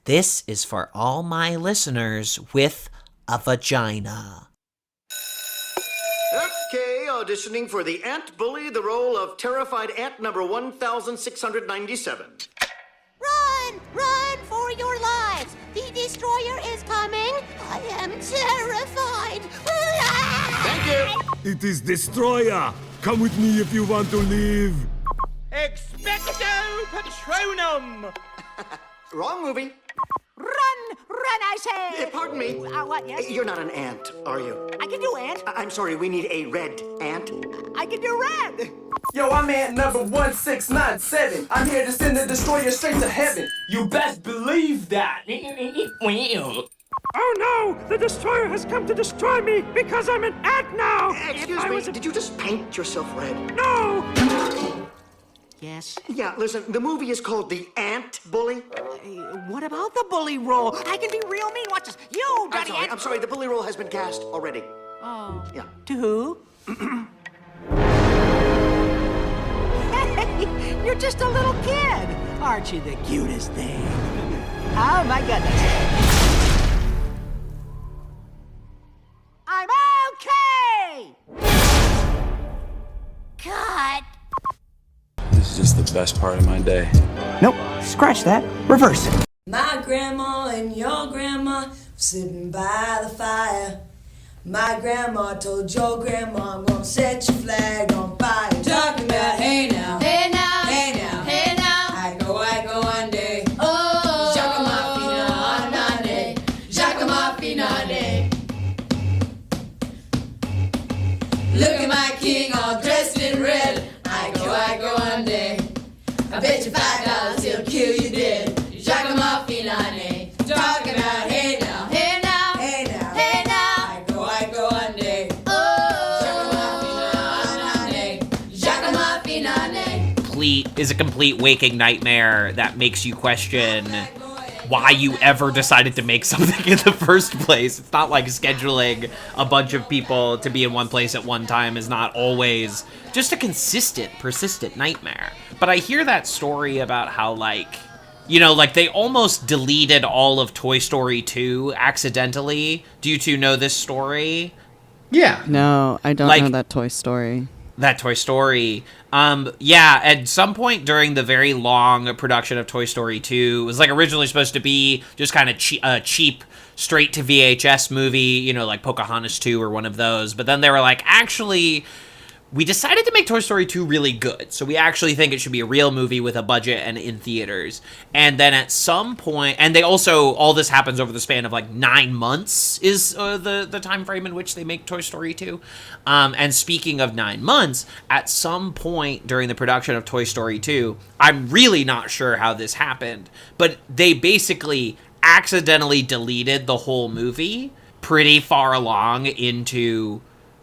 This is for all my listeners with a vagina. Okay, auditioning for the Ant Bully, the role of terrified ant number 1697. Run! Run for your lives! The destroyer is coming! I am terrified! Thank you! It is Destroyer! Come with me if you want to live! Expecto Patronum! Wrong movie. Run! Run, I say! Pardon me. What, yes? You're not an ant, are you? I can do ant. I'm sorry, we need a red ant. I can do red! Yo, I'm ant number 1697. I'm here to send the destroyer straight to heaven. You best believe that. Oh no! The destroyer has come to destroy me because I'm an ant now! Excuse me, did you just paint yourself red? No! Yes? Yeah, listen, the movie is called The Ant Bully. What about the bully role? I can be real mean. Watch this. You, dirty ant! I'm sorry, the bully role has been cast already. Oh. Yeah. To who? Hey, you're just a little kid. Aren't you the cutest thing? Oh, my goodness. I'm okay! Cut! This is just the best part of my day. Nope, scratch that. Reverse. My grandma and your grandma sitting by the fire. My grandma told your grandma, I'm gonna set your flag on fire. Talking about hey now, hey now, hey now, hey now. I go one day. Oh, Jacques Finade, Jacques Finade. Look at my king all dressed in red. I go one day. I bet you $5 he'll kill you dead. Jacques Finade. Talking about hey now, hey now, hey now, hey now. I go one day. Is a complete waking nightmare that makes you question why you ever decided to make something in the first place. It's not like scheduling a bunch of people to be in one place at one time is not always just a consistent, persistent nightmare. But I hear that story about how, they almost deleted all of Toy Story 2 accidentally. Do you two know this story? Yeah. No, I don't know that Toy Story. That Toy Story. At some point during the very long production of Toy Story 2, it was originally supposed to be just kind of cheap, straight to VHS movie, like Pocahontas 2 or one of those. But then they were like, actually, we decided to make Toy Story 2 really good. So we actually think it should be a real movie with a budget and in theaters. And then at some point, and they also, all this happens over the span of 9 months is the time frame in which they make Toy Story 2. And speaking of 9 months, at some point during the production of Toy Story 2, I'm really not sure how this happened, but they basically accidentally deleted the whole movie pretty far along into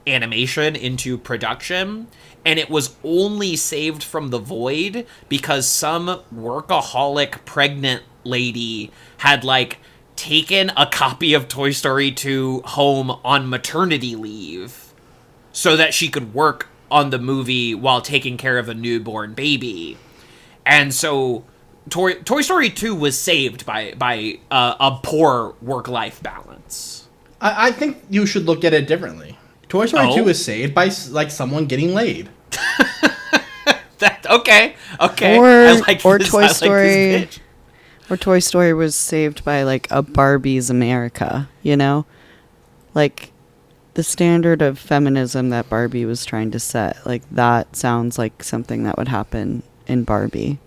animation, into production, and it was only saved from the void because some workaholic pregnant lady had taken a copy of Toy Story 2 home on maternity leave so that she could work on the movie while taking care of a newborn baby. And so Toy Story 2 was saved by a poor work-life balance. I think you should look at it differently. Toy Story 2 is saved by someone getting laid. Okay. Or Toy Story. Or Toy Story was saved by a Barbie's America, the standard of feminism that Barbie was trying to set. That sounds like something that would happen in Barbie.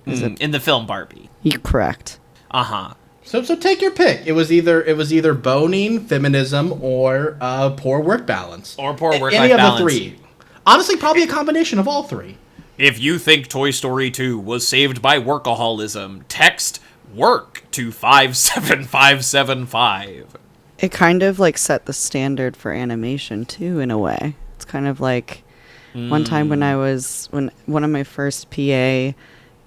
In the film Barbie. You're correct. Uh-huh. So take your pick. It was either boning, feminism, or poor work balance. Or poor work-life balance. Any of the three. Honestly, probably a combination of all three. If you think Toy Story 2 was saved by workaholism, text WORK to 57575. It kind of set the standard for animation too, in a way. It's kind of one time when one of my first PA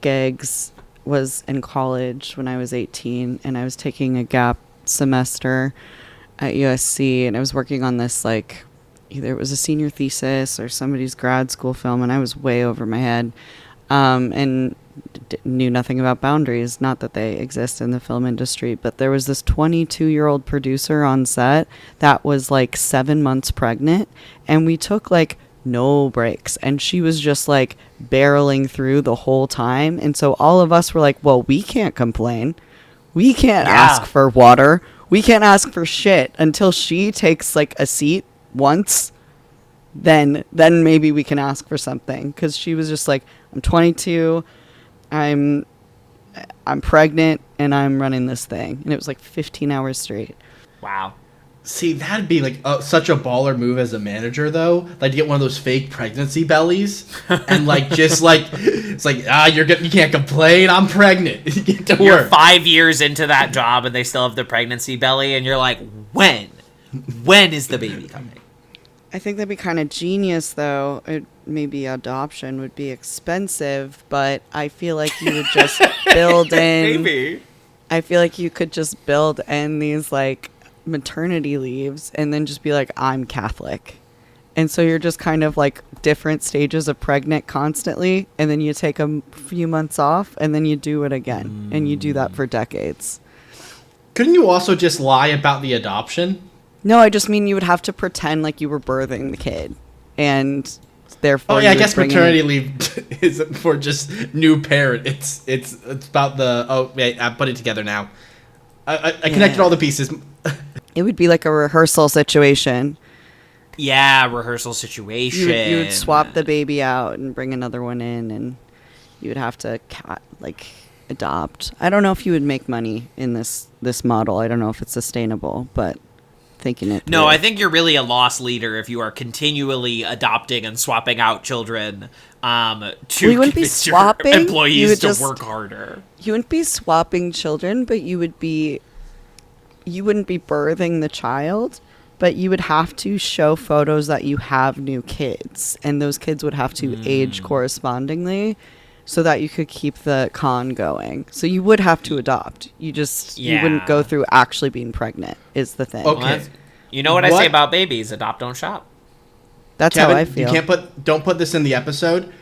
gigs was in college when I was 18, and I was taking a gap semester at USC, and I was working on this either it was a senior thesis or somebody's grad school film, and I was way over my head. And knew nothing about boundaries. Not that they exist in the film industry, but there was this 22-year-old producer on set that was like 7 months pregnant, and we took like no breaks, and she was just like barreling through the whole time. And so all of us were like, well, we can't complain. We can't ask for water. We can't ask for shit until she takes like a seat once. Then maybe we can ask for something. Because she was just like, I'm 22, I'm pregnant, and I'm running this thing. And it was like 15 hours straight. Wow. See, that'd be like such a baller move as a manager, though. Like to get one of those fake pregnancy bellies, and like just like it's like you can't complain. I'm pregnant. You get to You're work. 5 years into that job, and they still have the pregnancy belly, and you're like, when is the baby coming? I think that'd be kind of genius, though. Maybe adoption would be expensive, but I feel like you would just build in. Maybe. I feel like you could just build in these like maternity leaves and then just be like, I'm Catholic. And so you're just kind of like different stages of pregnant constantly, and then you take a few months off, and then you do it again. And you do that for decades. Couldn't you also just lie about the adoption? No, I just mean you would have to pretend like you were birthing the kid, and therefore. Oh yeah, I you would guess bring maternity leave isn't for just new parent. It's about the. Oh wait, I put it together now. I connected all the pieces. It would be like a rehearsal situation. Yeah, rehearsal situation. You would swap the baby out and bring another one in, and you would have to adopt. I don't know if you would make money in this model. I don't know if it's sustainable, but thinking it. No, through. I think you're really a loss leader if you are continually adopting and swapping out children to you wouldn't be convince your swapping. employees to work harder. You wouldn't be swapping children, but you wouldn't be birthing the child, but you would have to show photos that you have new kids, and those kids would have to age correspondingly so that you could keep the con going. So you would have to adopt. You wouldn't go through actually being pregnant is the thing. Okay. Well, you know what I say about babies? Adopt, don't shop. That's Kevin, how I feel. Don't put this in the episode.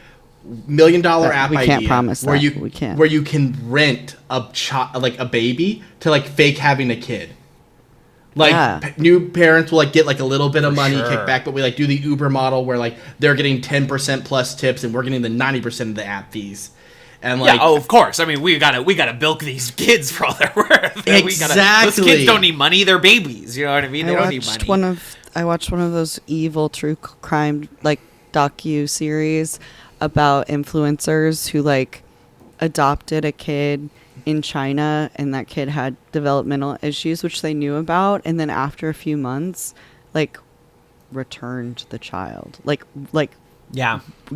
$1 million app idea. We can't promise where that. you We can't. where you can rent a baby to like fake having a kid. Like new parents will like get like a little bit of money kickback, but we like do the Uber model where like they're getting 10% plus tips and we're getting the 90% of the app fees. And like, of course. I mean, we gotta bilk these kids for all they're worth. Exactly. Those kids don't need money; they're babies. You know what I mean? They don't need money. I watched one of those evil true crime like docu series about influencers who like adopted a kid in China, and that kid had developmental issues which they knew about, and then after a few months like returned the child, like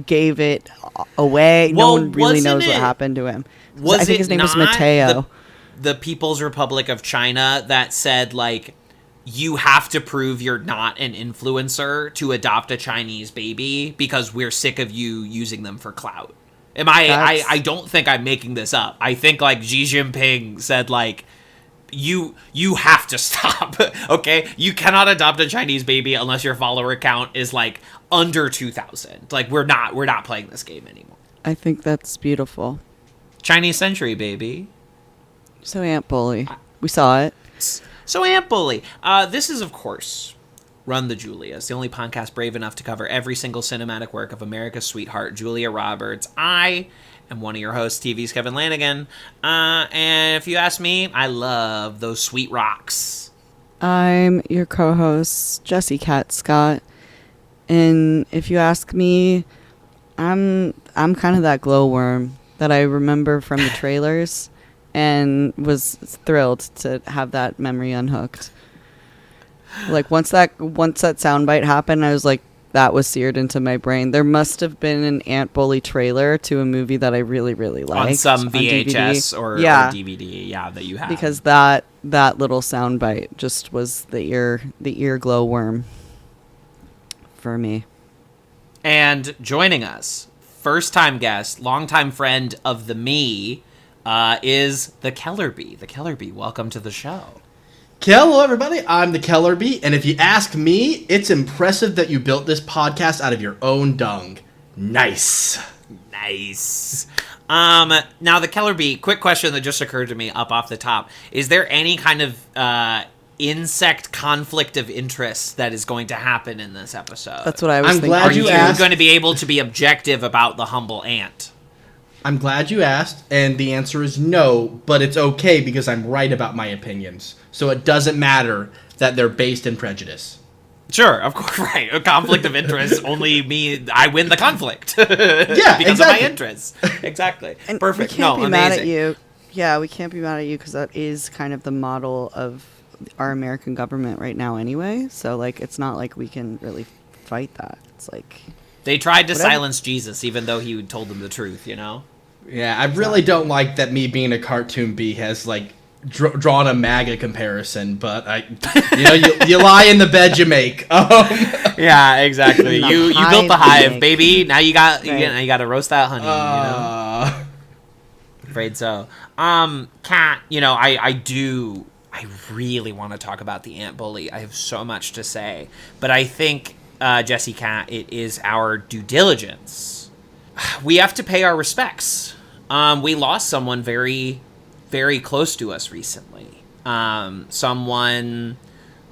gave it away. No one really knows what happened to him. I think his name was Mateo. The People's Republic of China that said like you have to prove you're not an influencer to adopt a Chinese baby because we're sick of you using them for clout. I don't think I'm making this up. I think like Xi Jinping said like you have to stop. Okay? You cannot adopt a Chinese baby unless your follower count is like under 2,000. Like we're not playing this game anymore. I think that's beautiful. Chinese century, baby. So Aunt Bully. We saw it. So Aunt Bully. This is of course Run the Julias, the only podcast brave enough to cover every single cinematic work of America's sweetheart, Julia Roberts. I am one of your hosts, TV's Kevin Lanigan. And if you ask me, I love those sweet rocks. I'm your co-host, JessiKat Scott. And if you ask me, I'm kind of that glowworm that I remember from the trailers and was thrilled to have that memory unhooked. Like once that soundbite happened, I was like, that was seared into my brain. There must have been an Aunt Bully trailer to a movie that I really, really liked. On some VHS or DVD, that you have. Because that little soundbite just was the ear glowworm for me. And joining us, first time guest, longtime friend of the me, is the Kellerbee. The Kellerbee, welcome to the show. Hello, everybody. I'm the Kellerbee, and if you ask me, it's impressive that you built this podcast out of your own dung. Nice. Now the Kellerbee, quick question that just occurred to me up off the top. Is there any kind of insect conflict of interest that is going to happen in this episode? That's what I was thinking. Glad you asked. Are you going to be able to be objective about the humble ant? I'm glad you asked, and the answer is no, but it's okay because I'm right about my opinions. So it doesn't matter that they're based in prejudice. Sure, of course, right. A conflict of interest only means I win the conflict. Yeah, because of my interests. Exactly. And perfect. We can't be amazing. mad at you. Yeah, we can't be mad at you because that is kind of the model of our American government right now anyway. So, like, it's not like we can really fight that. It's like... They tried to silence Jesus, even though he told them the truth, you know? Yeah, I really don't like that me being a cartoon bee has, like, drawn a MAGA comparison, but you lie in the bed you make. Yeah, exactly. You built the hive, baby. Now you got right. you got to roast that honey. You know? Afraid so. Kat, I really want to talk about the ant bully. I have so much to say, but I think JessiKat, it is our due diligence. We have to pay our respects. We lost someone very, very close to us recently. Someone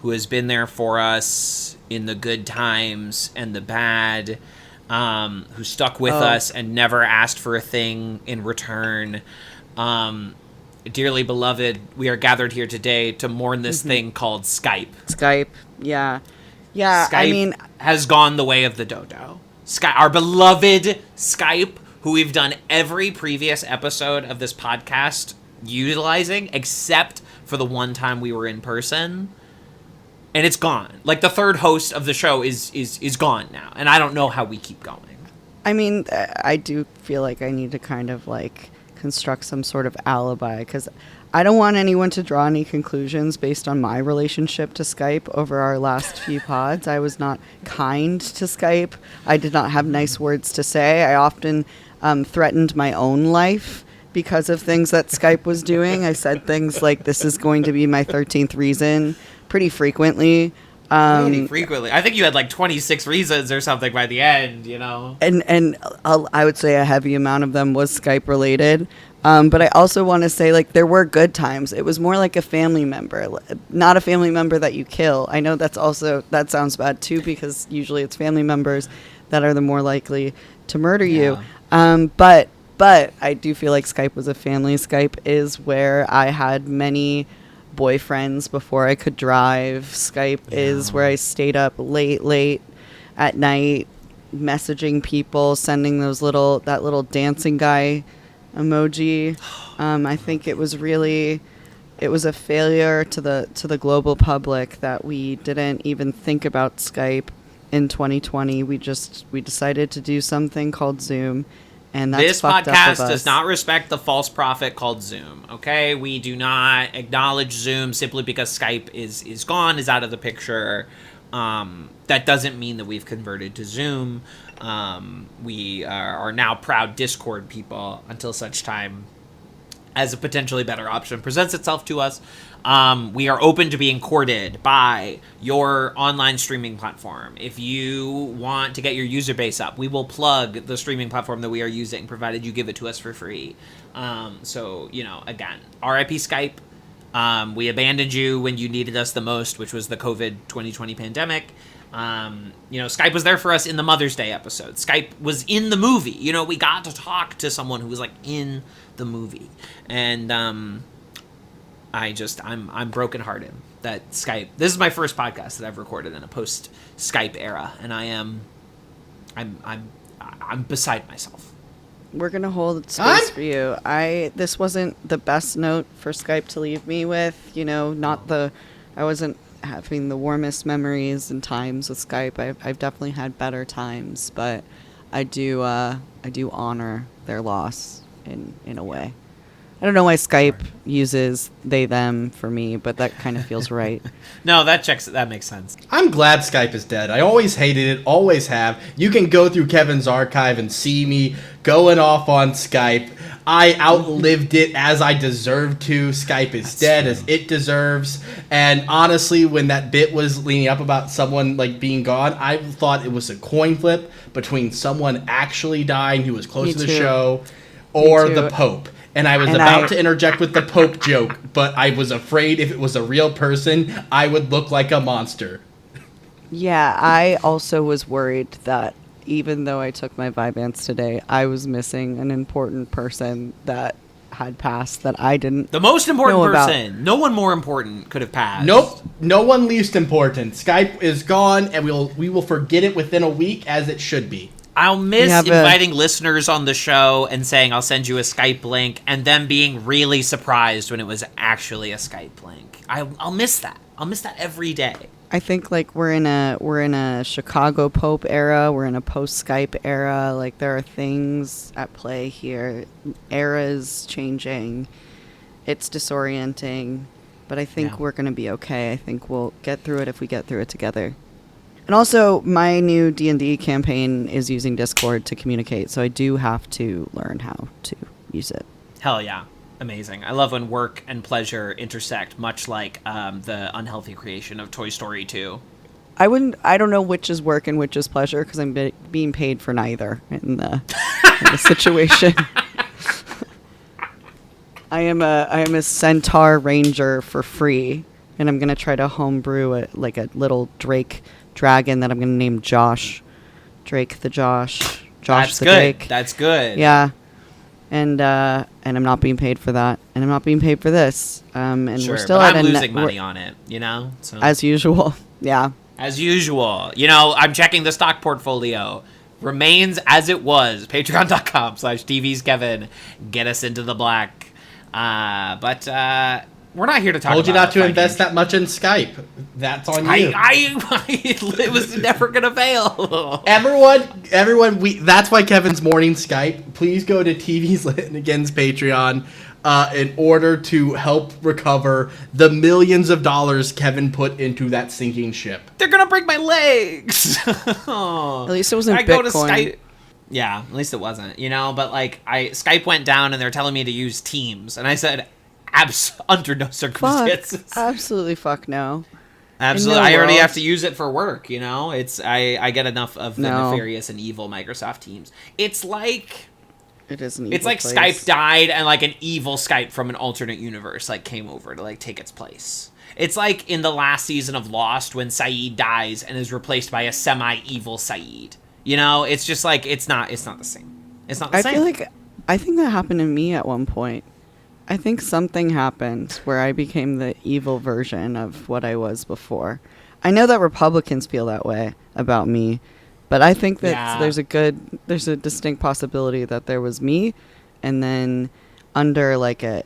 who has been there for us in the good times and the bad, who stuck with us and never asked for a thing in return. Dearly beloved, we are gathered here today to mourn this thing called Skype. Skype, yeah. Yeah, Skype has gone the way of the dodo. Our beloved Skype, who we've done every previous episode of this podcast utilizing, except for the one time we were in person, and it's gone. Like, the third host of the show is gone now, and I don't know how we keep going. I mean, I do feel like I need to kind of, like, construct some sort of alibi, because I don't want anyone to draw any conclusions based on my relationship to Skype over our last few pods. I was not kind to Skype. I did not have nice words to say. I often threatened my own life because of things that Skype was doing. I said things like, this is going to be my 13th reason, pretty frequently. Pretty frequently. I think you had like 26 reasons or something by the end, you know? And I would say a heavy amount of them was Skype related. But I also want to say, like, there were good times. It was more like a family member, not a family member that you kill. I know that sounds bad too, because usually it's family members that are the more likely to murder you. But I do feel like Skype was a family. Skype is where I had many boyfriends before I could drive. Skype is where I stayed up late at night, messaging people, sending that little dancing guy emoji. I think it was a failure to the global public that we didn't even think about Skype in 2020. We decided to do something called Zoom, and that's this fucked podcast up of us. does not respect the false prophet called Zoom. Okay, we do not acknowledge Zoom simply because Skype is gone, is out of the picture. That doesn't mean that we've converted to Zoom. We are now proud Discord people until such time as a potentially better option presents itself to us. We are open to being courted by your online streaming platform. If you want to get your user base up, we will plug the streaming platform that we are using, provided you give it to us for free. So, again, RIP Skype. We abandoned you when you needed us the most, which was the COVID 2020 pandemic. Skype was there for us in the Mother's Day episode. Skype was in the movie. We got to talk to someone who was like in the movie. And I'm brokenhearted that Skype. This is my first podcast that I've recorded in a post Skype era, and I'm beside myself. We're gonna hold space for you. This wasn't the best note for Skype to leave me with. I wasn't having the warmest memories and times with Skype. I've definitely had better times, but I do honor their loss in a way. I don't know why Skype uses they them for me, but that kind of feels right. No, that makes sense. I'm glad Skype is dead. I always hated it, always have. You can go through Kevin's archive and see me going off on Skype. I outlived it as I deserved to. Skype is dead as it deserves. And honestly, when that bit was leaning up about someone like being gone, I thought it was a coin flip between someone actually dying who was close to the show, or too. the Pope. And I was And about to interject with the Pope joke, but I was afraid if it was a real person, I would look like a monster. Yeah, I also was worried that even though I took my Vyvanse today, I was missing an important person that had passed that I didn't. The most important know about. person. No one more important could have passed. Nope, no one least important. Skype is gone, and we will forget it within a week, as it should be. I'll miss inviting listeners on the show and saying I'll send you a Skype link and them being really surprised when it was actually a Skype link. I'll miss that. I'll miss that every day. I think like we're in a Chicago Pope era. We're in a post Skype era. Like there are things at play here. Eras changing. It's disorienting, but I think we're gonna be okay. I think we'll get through it if we get through it together. And also, my new D&D campaign is using Discord to communicate, so I do have to learn how to use it. Hell yeah. Amazing. I love when work and pleasure intersect, much like the unhealthy creation of Toy Story 2. I don't know which is work and which is pleasure, because I'm being paid for neither in the situation. I am a Centaur Ranger for free, and I'm going to try to homebrew a little Drake dragon that I'm going to name Josh. Drake the Josh. Josh That's the good. Drake. That's good. Yeah. And I'm not being paid for that. And I'm not being paid for this. And Sure, we're still but at I'm a losing money on it, you know? So. As usual. Yeah. As usual. You know, I'm checking the stock portfolio. Remains as it was. Patreon.com/TVsKevin. Get us into the black. But we're not here to talk about Told you not to our invest financial- that much in Skype. That's on you. It was never gonna fail. Everyone, that's why Kevin's morning Skype. Please go to TV's Lit Again's Patreon in order to help recover the millions of dollars Kevin put into that sinking ship. They're gonna break my legs. At least it wasn't I go to Bitcoin. Skype. Yeah, at least it wasn't. You know, but like Skype went down and they're telling me to use Teams, and I said, under no circumstances. Absolutely fuck no. Absolutely, No I already world. have to use it for work. You know, I get enough of the nefarious and evil Microsoft Teams. It's like it is an evil it's like place. Skype died and like an evil Skype from an alternate universe like came over to like take its place. It's like in the last season of Lost when Saeed dies and is replaced by a semi-evil Saeed. You know, it's just like it's not the same. It's not the same. I think that happened to me at one point. I think something happened where I became the evil version of what I was before. I know that Republicans feel that way about me, but I think that there's a distinct possibility that there was me, and then under like a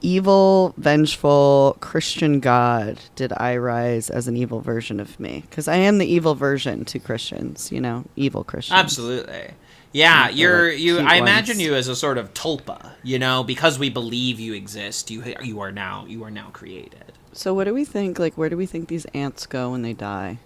evil, vengeful Christian God did I rise as an evil version of me. Because I am the evil version to Christians, you know, evil Christians. Absolutely. Yeah, Like I imagine ones. you as a sort of tulpa, you know, because we believe you exist, you are now created. So what do we think, like, where do we think these ants go when they die?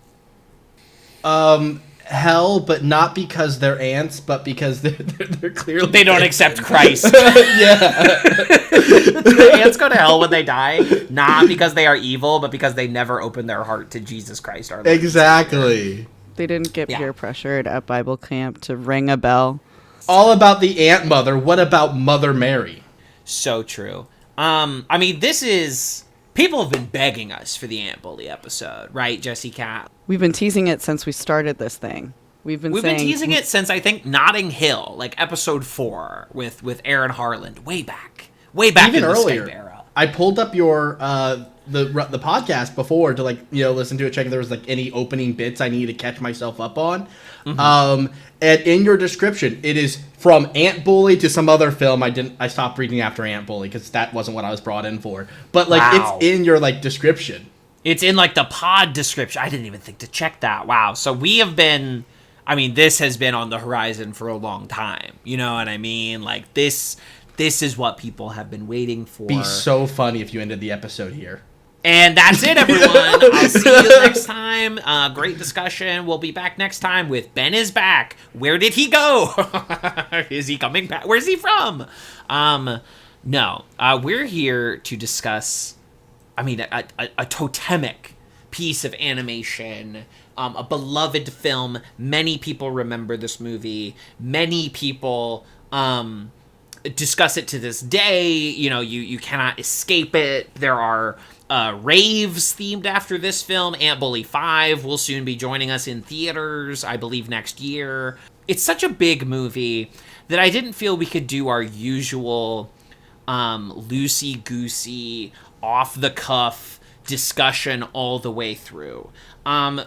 Hell, but not because they're ants, but because they're clearly... They don't accept Christ. Yeah. The ants go to hell when they die, not because they are evil, but because they never open their heart to Jesus Christ, our Lord. Exactly. They didn't get peer pressured at Bible camp to ring a bell. All about the ant mother. What about Mother Mary? So true. I mean, people have been begging us for the Ant Bully episode, right, JessiKat? We've been teasing it since we started this thing. We've been teasing it since, I think, Notting Hill, like episode 4 with Aaron Harland, way back Even in the earlier. Skype era. I pulled up your the podcast before to listen to it, check if there was like any opening bits I needed to catch myself up on. And in your description, it is from Ant Bully to some other film. I stopped reading after Ant Bully because that wasn't what I was brought in for. But Wow. It's in your description. It's in like the pod description. I didn't even think to check that. Wow. So we have been, I mean, this has been on the horizon for a long time. You know what I mean? Like this is what people have been waiting for. Be so funny if you ended the episode here. And that's it, everyone. I'll see you next time. Great discussion. We'll be back next time with Ben is back. Where did he go? Is he coming back? Where's he from? No. We're here to discuss, a totemic piece of animation, a beloved film. Many people remember this movie. Many people discuss it to this day. You know, you cannot escape it. There are raves themed after this film. Ant Bully 5 will soon be joining us in theaters, I believe, next year. It's such a big movie that I didn't feel we could do our usual loosey-goosey, off-the-cuff discussion all the way through.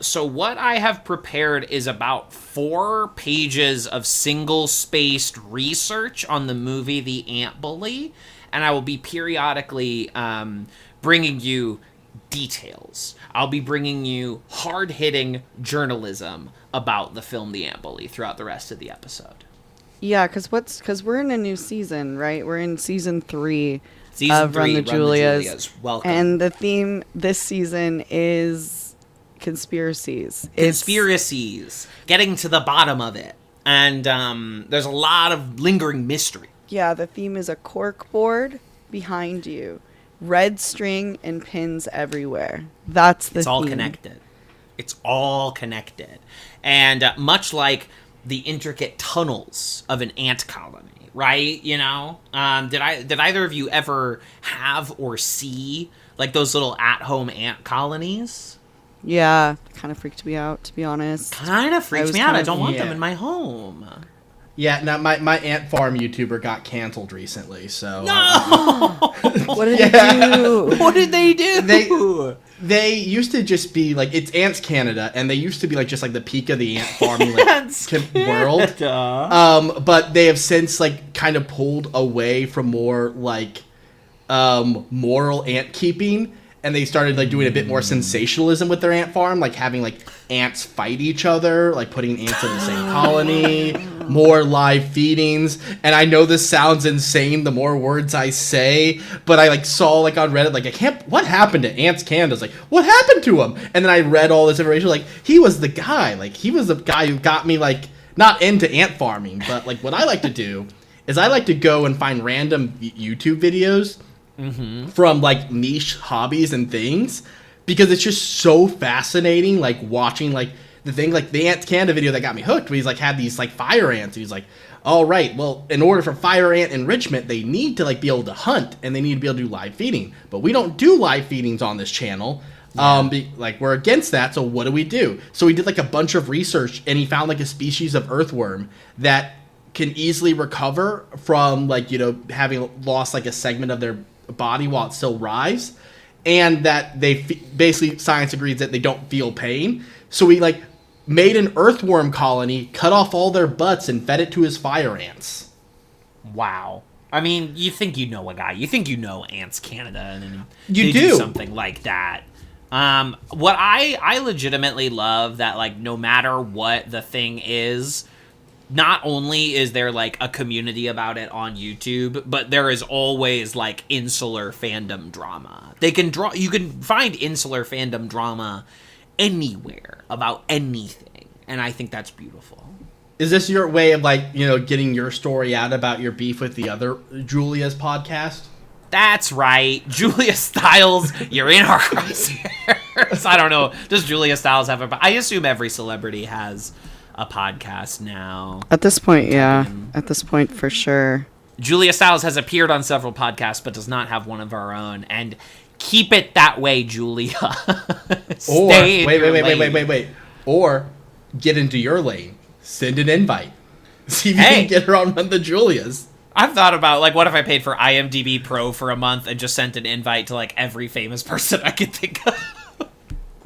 So what I have prepared is about 4 pages of single-spaced research on the movie The Ant Bully, and I will be periodically bringing you details. I'll be bringing you hard-hitting journalism about the film The Ant Bully throughout the rest of the episode. Yeah, because we're in a new season, right? We're in season 3 Season of 3, Run the Julias. Welcome. And the theme this season is conspiracies. Conspiracies. Getting to the bottom of it. And there's a lot of lingering mystery. Yeah, the theme is a cork board behind you. Red string and pins everywhere. That's the theme. It's all connected. It's all connected. And much like the intricate tunnels of an ant colony, right? You know, did either of you ever have or see like those little at-home ant colonies? Yeah, kind of freaked me out, to be honest. Kind of freaks me out. I don't want them in my home. Yeah, now my ant farm YouTuber got canceled recently, so... No! What did they do? What did they do? They used to just be, like, it's Ants Canada, and they used to be, like, just, like, the peak of the ant farming, like, world. But they have since, like, kind of pulled away from more, like, moral ant keeping, and they started, like, doing a bit more sensationalism with their ant farm, like, having, like, ants fight each other, like, putting ants in the same colony, more live feedings. And I know this sounds insane the more words I say, but I, like, saw, like, on Reddit, like, what happened to Ants Canada? It's like, what happened to him? And then I read all this information, like, he was the guy. Like, he was the guy who got me, like, not into ant farming, but, like, what I like to do is I like to go and find random YouTube videos from, like, niche hobbies and things, because it's just so fascinating, like, watching, like, the thing, like, the Ants Canada video that got me hooked, where he's, like, had these, like, fire ants, and he's like, all right, well, in order for fire ant enrichment, they need to, like, be able to hunt, and they need to be able to do live feeding, but we don't do live feedings on this channel. Like, we're against that, so what do? So he did, like, a bunch of research, and he found, like, a species of earthworm that can easily recover from, like, you know, having lost, like, a segment of their body while it still writhes, and that they basically, science agrees that they don't feel pain. So he, like, made an earthworm colony, cut off all their butts, and fed it to his fire ants. Wow. I mean, you think you know a guy. You think you know Ants Canada, and then you they do something like that. What I legitimately love that, like, no matter what the thing is, not only is there, like, a community about it on YouTube, but there is always, like, insular fandom drama. You can find insular fandom drama anywhere about anything, and I think that's beautiful. Is this your way of, like, you know, getting your story out about your beef with the other Julia's podcast? That's right. Julia Stiles, you're in our crosshairs. I don't know. Does Julia Stiles have I assume every celebrity has a podcast now. At this point, yeah. At this point, for sure. Julia Stiles has appeared on several podcasts, but does not have one of our own. And keep it that way, Julia. Or wait. Or get into your lane. Send an invite. See if you can get her on one of the Julias. I've thought about, like, what if I paid for IMDb Pro for a month and just sent an invite to, like, every famous person I could think of?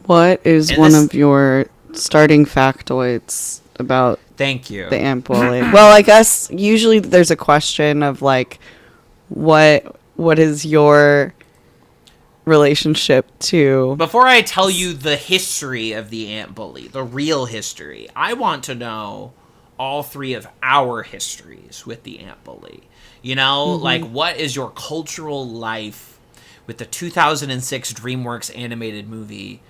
What is one of your starting factoids about Thank you. the Ant Bully? Well, I guess usually there's a question of, like, what is your relationship to... Before I tell you the history of the Ant Bully, the real history, I want to know all 3 of our histories with the Ant Bully. You know, like, what is your cultural life with the 2006 DreamWorks animated movie,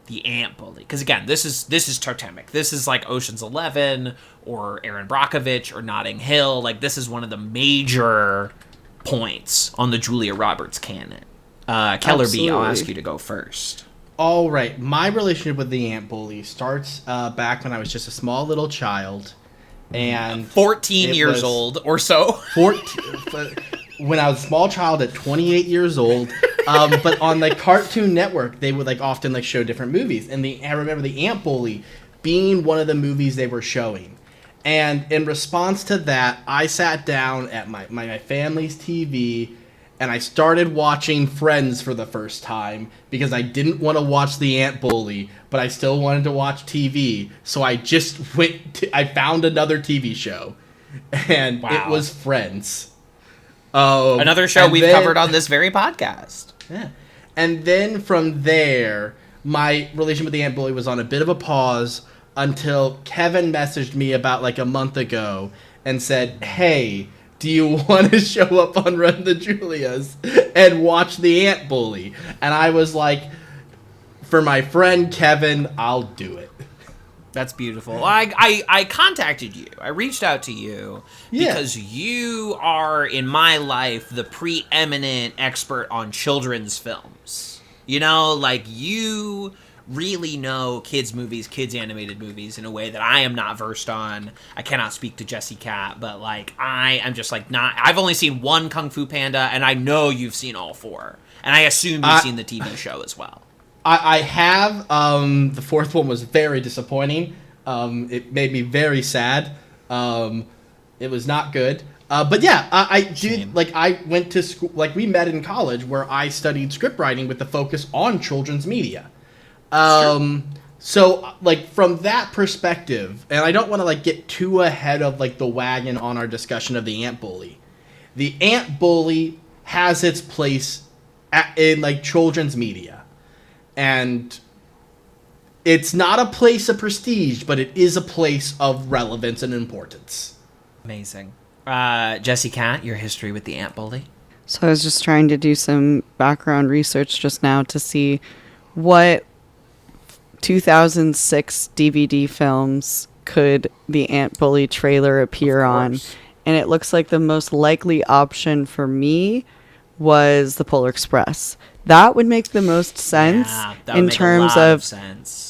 The Ant Bully? Because, again, this is totemic. This is like Ocean's 11 or Aaron Brockovich or Notting Hill. Like, this is one of the major points on the Julia Roberts canon. Kellerbee, I'll ask you to go first. All right. My relationship with the Ant Bully starts back when I was just a small little child. and 14 years old or so. 14. When I was a small child at 28 years old, but on the Cartoon Network, they would like often like show different movies, and I remember the Ant Bully being one of the movies they were showing. And in response to that, I sat down at my family's TV and I started watching Friends for the first time because I didn't want to watch the Ant Bully, but I still wanted to watch TV. So I just I found another TV show, and it was Friends. Another show we've covered on this very podcast. Yeah. And then from there, my relation with the Ant Bully was on a bit of a pause until Kevin messaged me about like a month ago and said, hey, do you want to show up on Run the Julias and watch the Ant Bully? And I was like, for my friend Kevin, I'll do it. That's beautiful. I contacted you. I reached out to you because you are, in my life, the preeminent expert on children's films. You know, like, you really know kids' movies, kids' animated movies in a way that I am not versed on. I cannot speak to JessiKat, but, like, I am just, like, not... I've only seen one Kung Fu Panda, and I know you've seen all four. And I assume you've seen the TV show as well. I have. The fourth one was very disappointing. It made me very sad. It was not good. But yeah, I did. Like, I went to school. Like, we met in college where I studied script writing with the focus on children's media. So, like, from that perspective, and I don't want to like get too ahead of like the wagon on our discussion of the Ant Bully. The Ant Bully has its place in like children's media. And it's not a place of prestige, but it is a place of relevance and importance. Amazing. JessiKat, your history with the Ant Bully? So I was just trying to do some background research just now to see what 2006 DVD films could the Ant Bully trailer appear on. And it looks like the most likely option for me was the Polar Express. That would make the most sense in terms of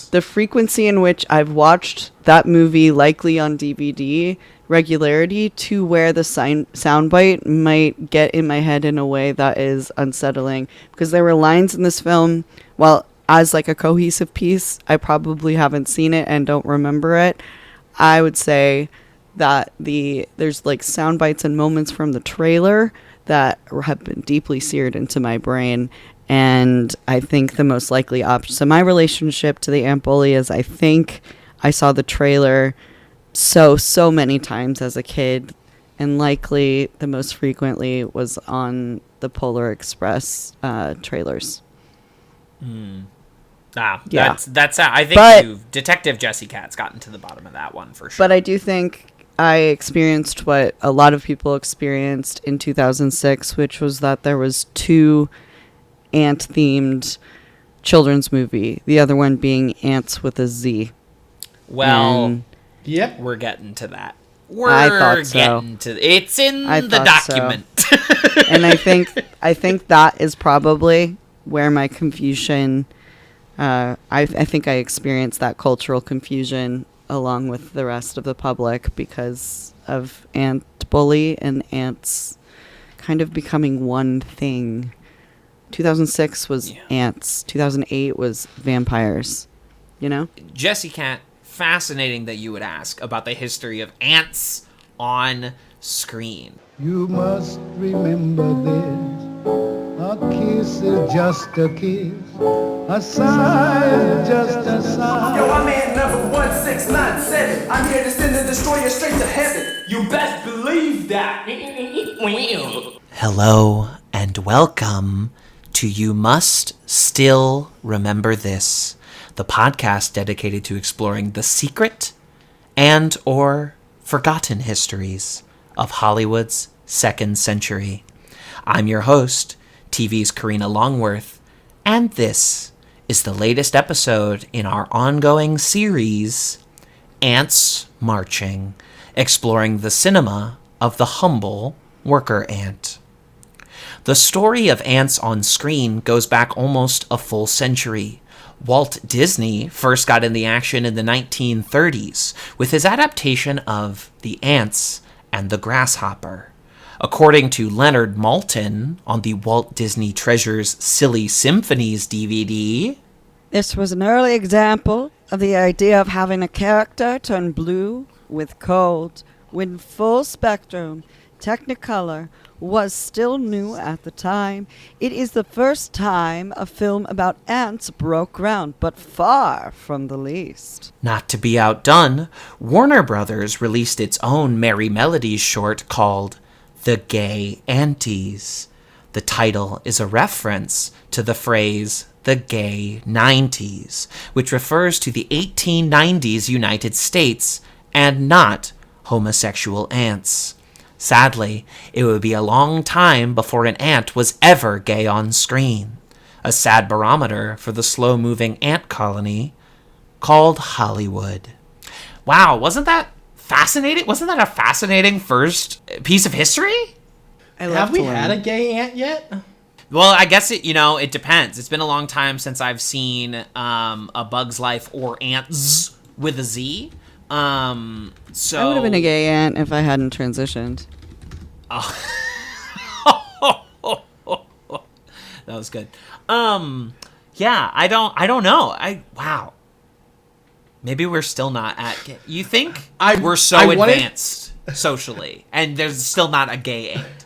the frequency in which I've watched that movie, likely on DVD, regularity, to where the soundbite might get in my head in a way that is unsettling. Because there were lines in this film, well, as like a cohesive piece, I probably haven't seen it and don't remember it. I would say that there's like sound bites and moments from the trailer that have been deeply seared into my brain. And I think the most likely option. So my relationship to the Ant Bully is, I think I saw the trailer so many times as a kid, and likely the most frequently was on the Polar Express trailers. That's I think Detective JessiKat's gotten to the bottom of that one for sure. But I do think I experienced what a lot of people experienced in 2006, which was that there was two ant-themed children's movie. The other one being Ants with a Z. Well, yep, we're getting to that. I thought so. It's in the document. So. And I think that is probably where my confusion. I think I experienced that cultural confusion along with the rest of the public because of Ant Bully and ants kind of becoming one thing. 2006 was ants. 2008 was vampires. You know? JessiKat, fascinating that you would ask about the history of ants on screen. You must remember this. A kiss is just a kiss. A sigh is just a sigh. Yo, I'm at number 1697. I'm here to send the destroyer straight to heaven. You best believe that. Hello and welcome to You Must Still Remember This, the podcast dedicated to exploring the secret and or forgotten histories of Hollywood's second century. I'm your host, TV's Karina Longworth, and this is the latest episode in our ongoing series, Ants Marching, exploring the cinema of the humble worker ant. The story of ants on screen goes back almost a full century, Walt Disney first got in the action in the 1930s with his adaptation of The Ants and the Grasshopper. According to Leonard Maltin on the Walt Disney Treasures Silly Symphonies DVD, this was an early example of the idea of having a character turn blue with cold when full spectrum Technicolor was still new at the time. It is the first time a film about ants broke ground, but far from the least. Not to be outdone, Warner Brothers released its own Merry Melodies short called The Gay Anties. The title is a reference to the phrase the gay 90s, which refers to the 1890s United States and not homosexual ants. Sadly, it would be a long time before an ant was ever gay on screen. A sad barometer for the slow-moving ant colony called Hollywood. Wow, wasn't that fascinating? Wasn't that a fascinating first piece of history? Have we had a gay ant yet? Well, I guess it depends. It's been a long time since I've seen A Bug's Life or Ants with a Z. So I would have been a gay ant if I hadn't transitioned. Oh. That was good. Yeah, I don't know. Wow. Maybe we're still not at gay. You think we're so advanced socially and there's still not a gay ant?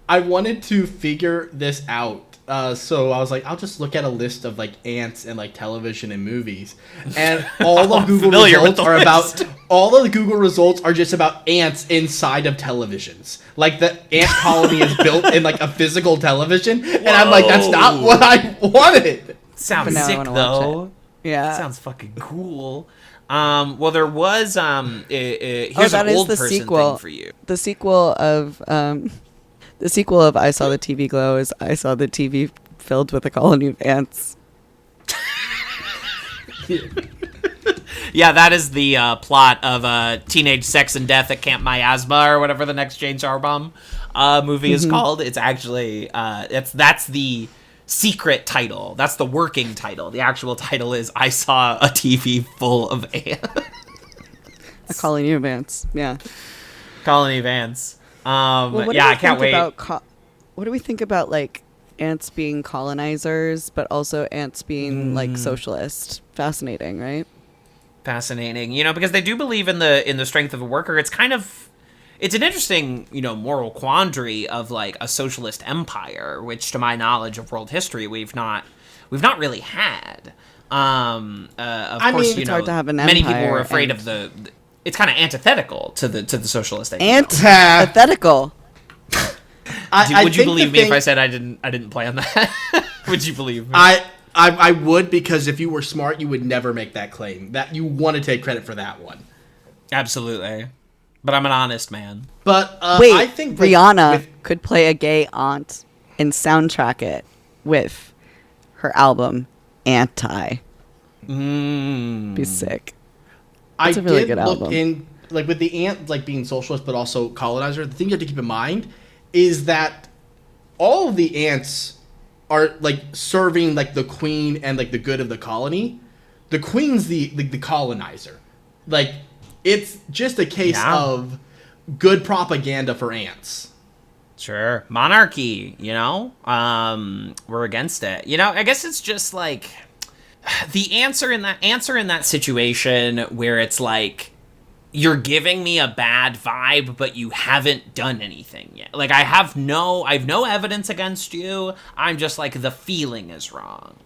I wanted to figure this out. So I was like, I'll just look at a list of like ants and like television and movies, and all the Google results are about. All of the Google results are just about ants inside of televisions. Like the ant colony is built in like a physical television, and I'm like, that's not what I wanted. Sounds sick though. Yeah, sounds fucking cool. Well, there was here's that an old is the person sequel thing for you. The sequel of The sequel of I Saw the TV Glow is I Saw the TV Filled with a Colony of Ants. Yeah, that is the plot of Teenage Sex and Death at Camp Miasma or whatever the next Jane Charbom movie is called. It's actually that's the secret title. That's the working title. The actual title is I Saw a TV Full of Ants. A Colony of Ants. Yeah. Colony of Ants. Well, yeah, I can't wait. What do we think about like ants being colonizers, but also ants being like socialist? Fascinating, right? Fascinating, because they do believe in the strength of a worker. It's an interesting, moral quandary of like a socialist empire, which to my knowledge of world history we've not really had. Of course, it's hard to have an many empire, people were afraid of the. It's kind of antithetical to the socialist idea. Antithetical. Would you believe me if I said I didn't plan that? Would you believe me? I would, because if you were smart, you would never make that claim. That you want to take credit for that one. Absolutely, but I'm an honest man. But wait, I think Rihanna could play a gay aunt and soundtrack it with her album Anti. Be sick. That's a really did good look album. in, like with the ant like being socialist but also colonizer. The thing you have to keep in mind is that all of the ants are like serving like the queen and like the good of the colony. The queen's the colonizer. Like it's just a case of good propaganda for ants. Sure, monarchy. We're against it. I guess it's just like. The answer in that situation where it's like you're giving me a bad vibe but you haven't done anything yet. Like I have no evidence against you. I'm just like the feeling is wrong.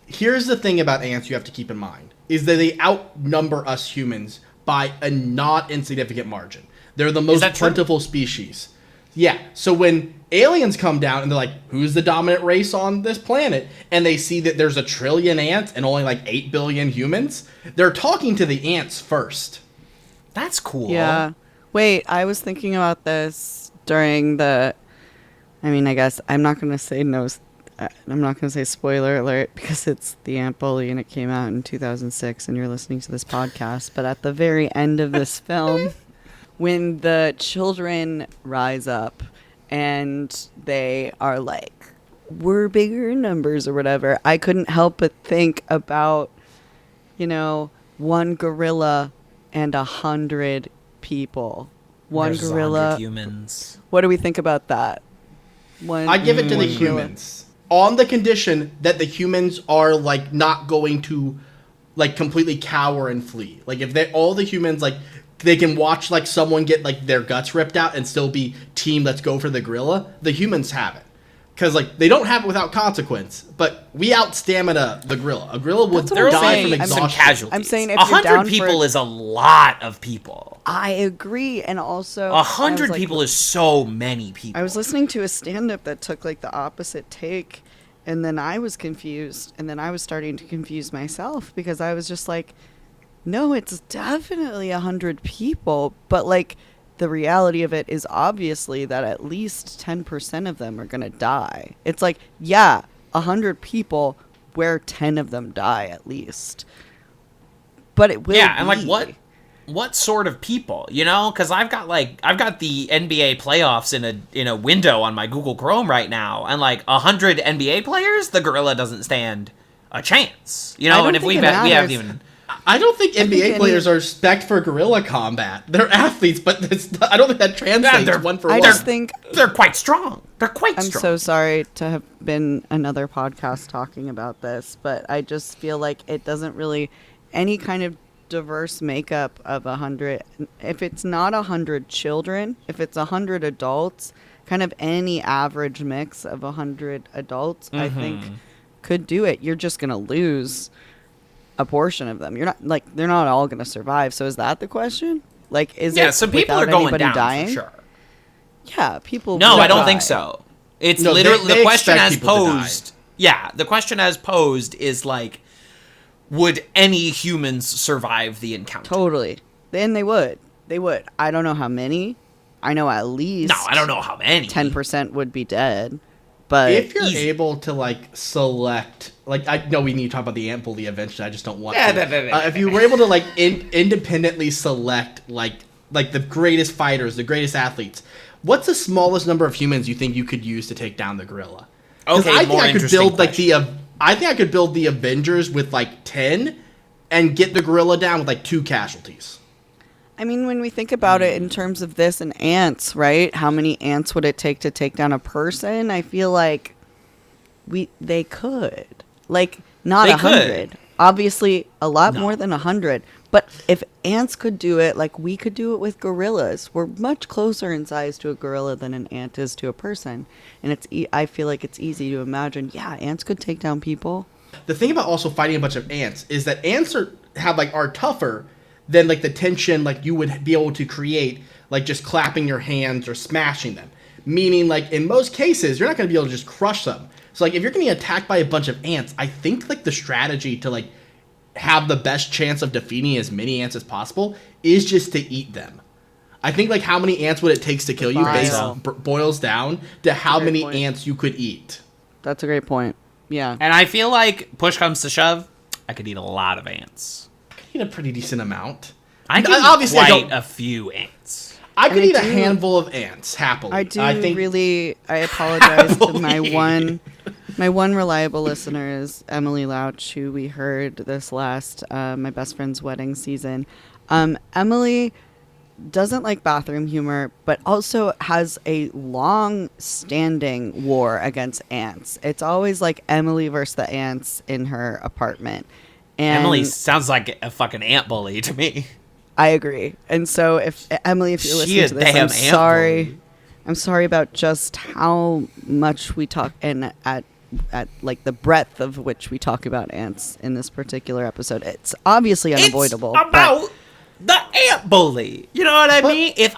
Here's the thing about ants you have to keep in mind is that they outnumber us humans by a not insignificant margin. They're the most plentiful species. Yeah, so when aliens come down and they're like, who's the dominant race on this planet? And they see that there's 1 trillion ants and only like 8 billion humans, they're talking to the ants first. That's cool. Yeah. Wait, I was thinking about this during I guess I'm not going to say no. I'm not going to say spoiler alert because it's The Ant Bully and it came out in 2006 and you're listening to this podcast. But at the very end of this film... when the children rise up and they are like we're bigger in numbers or whatever, I couldn't help but think about, one gorilla and 100 people. One Versus gorilla. 100 humans. What do we think about that? I give it to the humans on the condition that the humans are like not going to like completely cower and flee. Like if all the humans like they can watch like someone get like their guts ripped out and still be team let's go for the gorilla. The humans have it. Because, like, they don't have it without consequence, but we out-stamina the gorilla. A gorilla would die from exhaustion. Some casualties. I'm saying if 100 you're down people is a lot of people. I agree, and also... 100 people is so many people. I was listening to a stand-up that took, like, the opposite take, and then I was confused, and then I was starting to confuse myself, because I was just like, no, it's definitely 100 people, but, like... The reality of it is obviously that at least 10% of them are going to die. It's like, 100 people where 10 of them die at least. But it will and like what sort of people, Because I've got the NBA playoffs in a window on my Google Chrome right now, and like 100 NBA players, the gorilla doesn't stand a chance. And if we haven't even. I don't think NBA players are spec'd for guerrilla combat. They're athletes, but I don't think that translates one for one. I just think they're quite strong. I'm so sorry to have been another podcast talking about this, but I just feel like it doesn't really any kind of diverse makeup of 100. If it's not 100 children, if it's 100 adults, kind of any average mix of 100 adults, I think could do it. You're just gonna lose a portion of them. You're not like they're not all going to survive. So is that the question? Like, is it some people are going down dying? for sure. Yeah, people. No, I don't think so. It's literally the question as posed. Yeah, the question as posed is like, would any humans survive the encounter? Totally. Then they would. They would. I don't know how many. I know at least. No, I don't know how many. 10% would be dead. But if you're able to like select, like I know we need to talk about the ant bully eventually. I just don't want to. If you were able to like independently select like the greatest fighters, the greatest athletes, what's the smallest number of humans you think you could use to take down the gorilla? Okay, I think I could build question. I think I could build the Avengers with like 10 and get the gorilla down with like 2 casualties. I mean, when we think about it in terms of this and ants, right? How many ants would it take to take down a person? I feel like they could. Like, not 100. Obviously, a lot more than 100. But if ants could do it, like we could do it with gorillas. We're much closer in size to a gorilla than an ant is to a person. And I feel like it's easy to imagine, ants could take down people. The thing about also fighting a bunch of ants is that ants are tougher than like the tension like you would be able to create like just clapping your hands or smashing them. Meaning like in most cases you're not going to be able to just crush them. So like if you're getting attacked by a bunch of ants, I think like the strategy to like have the best chance of defeating as many ants as possible is just to eat them. I think like how many ants would it takes to kill you boils down to how many ants you could eat. That's a great point. Yeah. And I feel like push comes to shove, I could eat a lot of ants. Eat a pretty decent amount. I could obviously eat a few ants. I could eat a handful of ants happily. I apologize to my one reliable listener is Emily Louch, who we heard this last my best friend's wedding season. Emily doesn't like bathroom humor, but also has a long-standing war against ants. It's always like Emily versus the ants in her apartment. And Emily sounds like a fucking ant bully to me. I agree. And so if you're listening to this, I'm sorry. I'm sorry about just how much we talk and at like the breadth of which we talk about ants in this particular episode. It's obviously unavoidable. It's about the ant bully. You know what I mean? If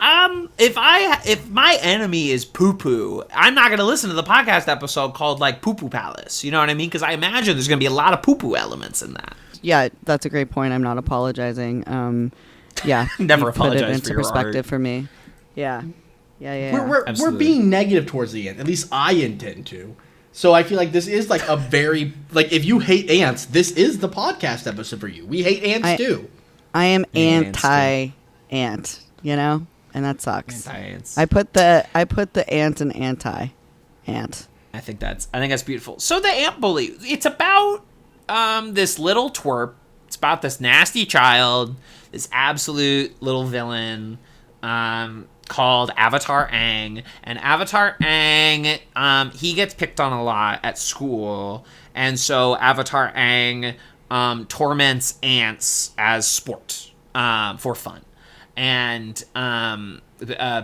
my enemy is poo poo, I'm not going to listen to the podcast episode called like Poo Poo Palace. You know what I mean? Because I imagine there's going to be a lot of poo poo elements in that. Yeah, that's a great point. I'm not apologizing. Never apologize put it into for your perspective art. For me. Yeah. We're being negative towards the ant. At least I intend to. So I feel like this is like a very like if you hate ants, this is the podcast episode for you. We hate ants too. I am anti-ant, and that sucks. Anti-ants. I put the ant and anti-ant. I think that's beautiful. So the ant bully, it's about this little twerp. It's about this nasty child, this absolute little villain called Avatar Aang. And Avatar Aang, he gets picked on a lot at school. And so Avatar Aang torments ants as sport for fun. And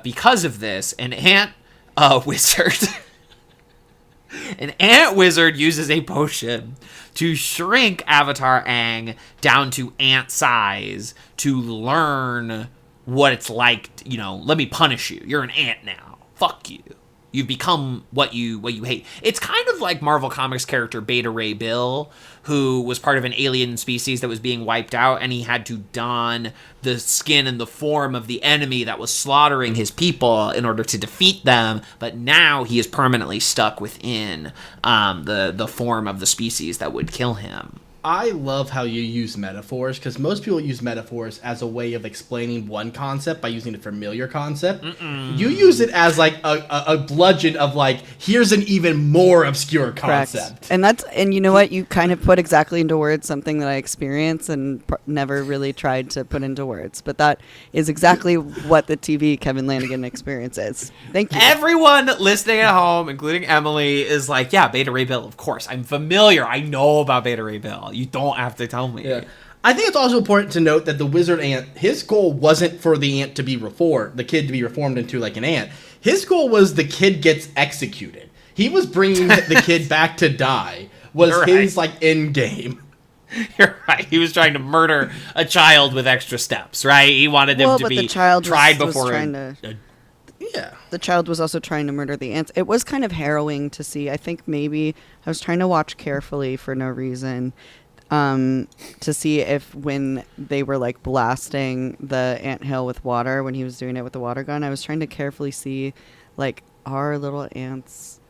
because of this, an ant wizard... An ant wizard uses a potion to shrink Avatar Aang down to ant size to learn what it's like, let me punish you. You're an ant now. Fuck you. You've become what you hate. It's kind of like Marvel Comics character Beta Ray Bill, who was part of an alien species that was being wiped out, and he had to don the skin and the form of the enemy that was slaughtering his people in order to defeat them, but now he is permanently stuck within the form of the species that would kill him. I love how you use metaphors, because most people use metaphors as a way of explaining one concept by using a familiar concept. You use it as like a bludgeon of like, here's an even more obscure concept. Correct. And you know what? You kind of put exactly into words something that I experienced and never really tried to put into words. But that is exactly what the TV Kevin Lanigan experience is. Thank you. Everyone listening at home, including Emily, is like, yeah, Beta Ray Bill, of course. I'm familiar. I know about Beta Ray Bill. You don't have to tell me. Yeah. I think it's also important to note that the wizard ant, his goal wasn't for the ant to be reformed, the kid to be reformed into like an ant. His goal was the kid gets executed. He was bringing the kid back to die. Was his like end game. You're right. He was trying to murder a child with extra steps, right? He wanted him to be tried before. Yeah. The child was also trying to murder the ants. It was kind of harrowing to see. I think maybe I was trying to watch carefully for no reason. To see if when they were like blasting the anthill with water, when he was doing it with the water gun, I was trying to carefully see like, are little ants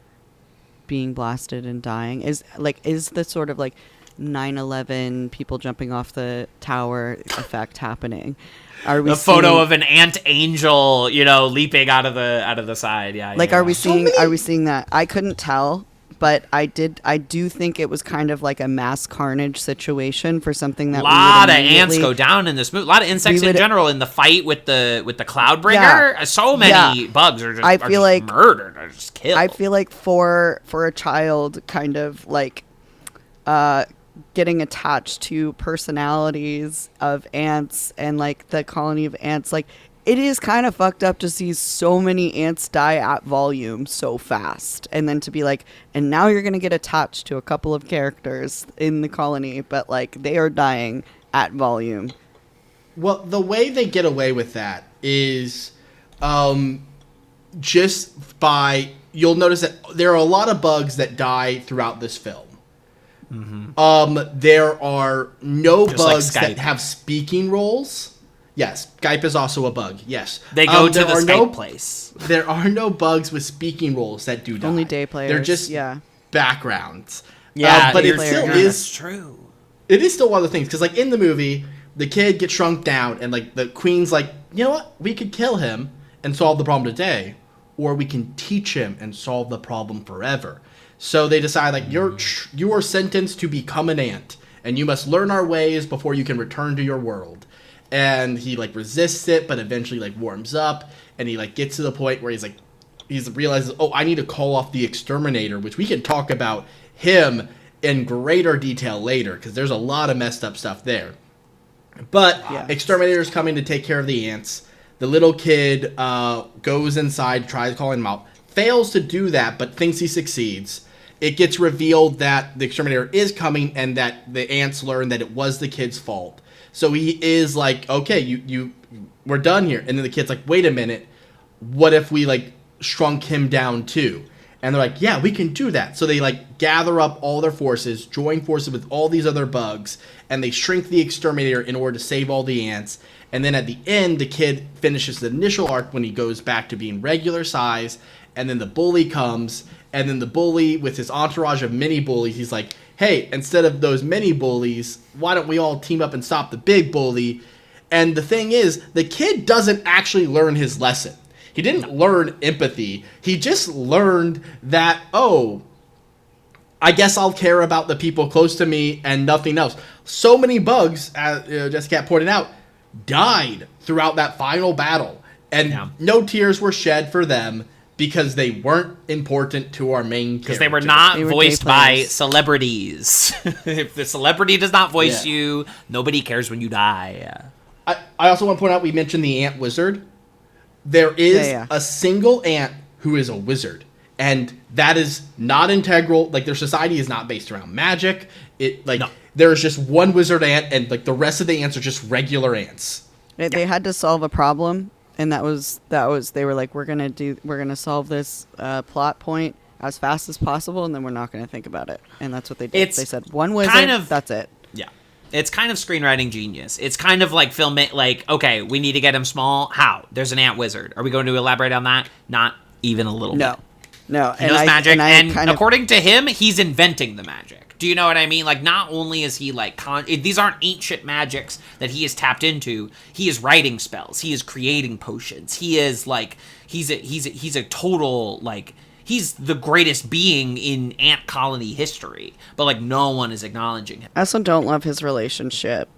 being blasted and dying? Is the sort of like 9/11 people jumping off the tower effect happening? Are we the photo of an ant angel, leaping out of the side? Yeah. Like, are we seeing that? I couldn't tell. But I do think it was kind of like a mass carnage situation for something that a lot of ants go down in this movie. A lot of insects in general in the fight with the Cloudbringer. Yeah. So many bugs are just murdered or just killed. I feel like for a child kind of like getting attached to personalities of ants and like the colony of ants, like it is kind of fucked up to see so many ants die at volume so fast. And then to be like, and now you're going to get attached to a couple of characters in the colony, but like they are dying at volume. Well, the way they get away with that is just by, you'll notice that there are a lot of bugs that die throughout this film. Mm-hmm. There are no just bugs that have speaking roles. Yes, Skype is also a bug. Yes. They go to the Skype place. There are no bugs with speaking roles that do die. Only day players. They're just backgrounds. Yeah, but it still is. That's true. It is still one of the things. Because, like, in the movie, the kid gets shrunk down, and, like, the queen's like, you know what? We could kill him and solve the problem today. Or we can teach him and solve the problem forever. So they decide, like, you are sentenced to become an ant. And you must learn our ways before you can return to your world. And he like resists it, but eventually like warms up, and he like gets to the point where he realizes, oh, I need to call off the exterminator, which we can talk about him in greater detail later, because there's a lot of messed up stuff there. But exterminator's coming to take care of the ants. The little kid goes inside, tries calling him out, fails to do that, but thinks he succeeds. It gets revealed that the exterminator is coming, and that the ants learn that it was the kid's fault. So he is like, okay, we're done here. And then the kid's like, wait a minute, what if we like shrunk him down too? And they're like, yeah, we can do that. So they like gather up all their forces, join forces with all these other bugs, and they shrink the exterminator in order to save all the ants. And then at the end, the kid finishes the initial arc when he goes back to being regular size. And then the bully comes, and then the bully with his entourage of mini bullies, he's like, hey, instead of those mini bullies, why don't we all team up and stop the big bully? And the thing is, the kid doesn't actually learn his lesson. He didn't learn empathy. He just learned that, oh, I guess I'll care about the people close to me and nothing else. So many bugs, as JessiKat pointed out, died throughout that final battle. And no tears were shed for them because they weren't important to our main characters. Because they were not voiced by celebrities. If the celebrity does not voice you, nobody cares when you die. I also want to point out, we mentioned the ant wizard. There is a single ant who is a wizard. And that is not integral. Like, their society is not based around magic. There's just one wizard ant, and like the rest of the ants are just regular ants. They had to solve a problem, and that was they were like, we're gonna solve this plot point as fast as possible, and then we're not gonna think about it. And that's what they did. They said one wizard, that's it. Yeah. It's kind of screenwriting genius. It's kind of like okay, we need to get him small. How? There's an ant wizard. Are we going to elaborate on that? Not even a little bit. No. He knows magic, and according to him, he's inventing the magic. Do you know what I mean? Like, not only is he like these aren't ancient magics that he has tapped into. He is writing spells. He is creating potions. He is like he's a total like he's the greatest being in ant colony history. But like no one is acknowledging him. I also don't love his relationship.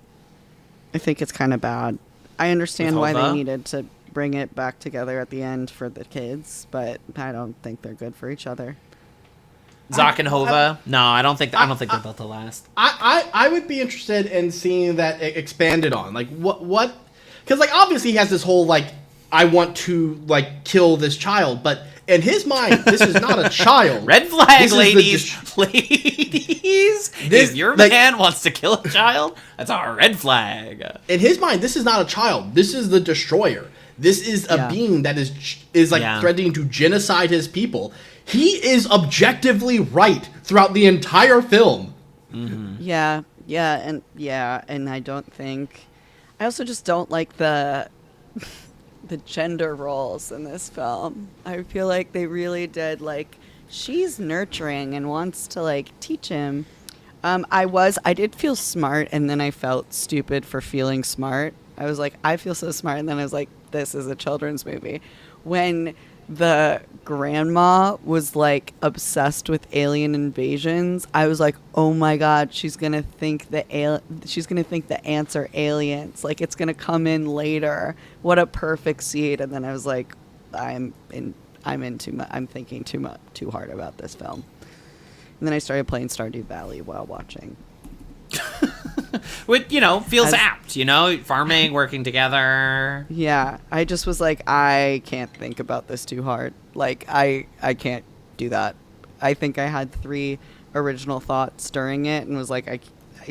I think it's kind of bad. I understand why they needed to bring it back together at the end for the kids, but I don't think they're good for each other. Zach and Hova? No, I don't think they're built to last. I would be interested in seeing that expanded on. Like, what? Because, like, obviously he has this whole, like, I want to, like, kill this child, but in his mind, this is not a child. Red flag, ladies. Ladies. If your man wants to kill a child, that's a red flag. In his mind, this is not a child. This is the destroyer. This is a being that is threatening to genocide his people. He is objectively right throughout the entire film. Mm-hmm. And I don't think. I also just don't like the gender roles in this film. I feel like they really did like she's nurturing and wants to like teach him. I did feel smart, and then I felt stupid for feeling smart. I was like, I feel so smart, and then I was like, this is a children's movie. When the grandma was like obsessed with alien invasions, I was like, oh my god, she's gonna think the ants are aliens. Like, it's gonna come in later. What a perfect seed. And then I was like, I'm thinking too hard about this film. And then I started playing Stardew Valley while watching. Which, feels apt, farming, working together. Yeah, I just was like, I can't think about this too hard. Like, I can't do that. I think I had 3 original thoughts during it and was like, I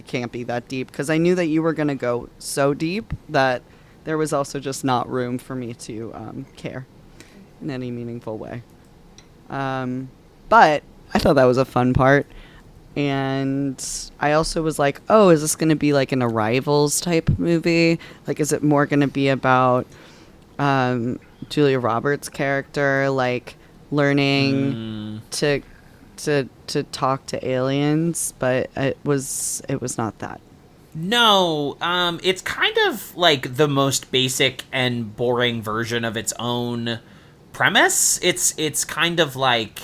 can't be that deep. Because I knew that you were going to go so deep that there was also just not room for me to care in any meaningful way. But I thought that was a fun part. And I also was like, oh, is this going to be like an Arrivals type movie? Like, is it more going to be about Julia Roberts' character, like, learning to talk to aliens? But it was not that. No, it's kind of like the most basic and boring version of its own premise. It's kind of like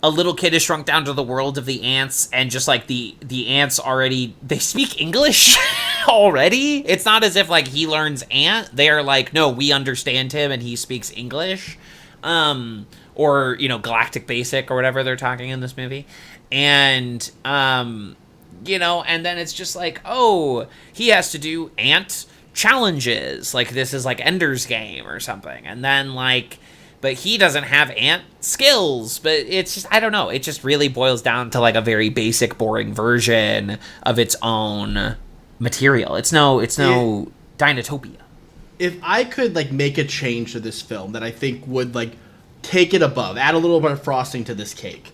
a little kid is shrunk down to the world of the ants, and just like the ants they speak English already. It's not as if like he learns ant. They are like, no, we understand him and he speaks English, or Galactic Basic or whatever they're talking in this movie, and and then it's just like, oh, he has to do ant challenges, like this is like Ender's Game or something, and then like. But he doesn't have ant skills. But it's just, I don't know. It just really boils down to like a very basic, boring version of its own material. It's no Dinotopia. If I could like make a change to this film that I think would like take it above, add a little bit of frosting to this cake,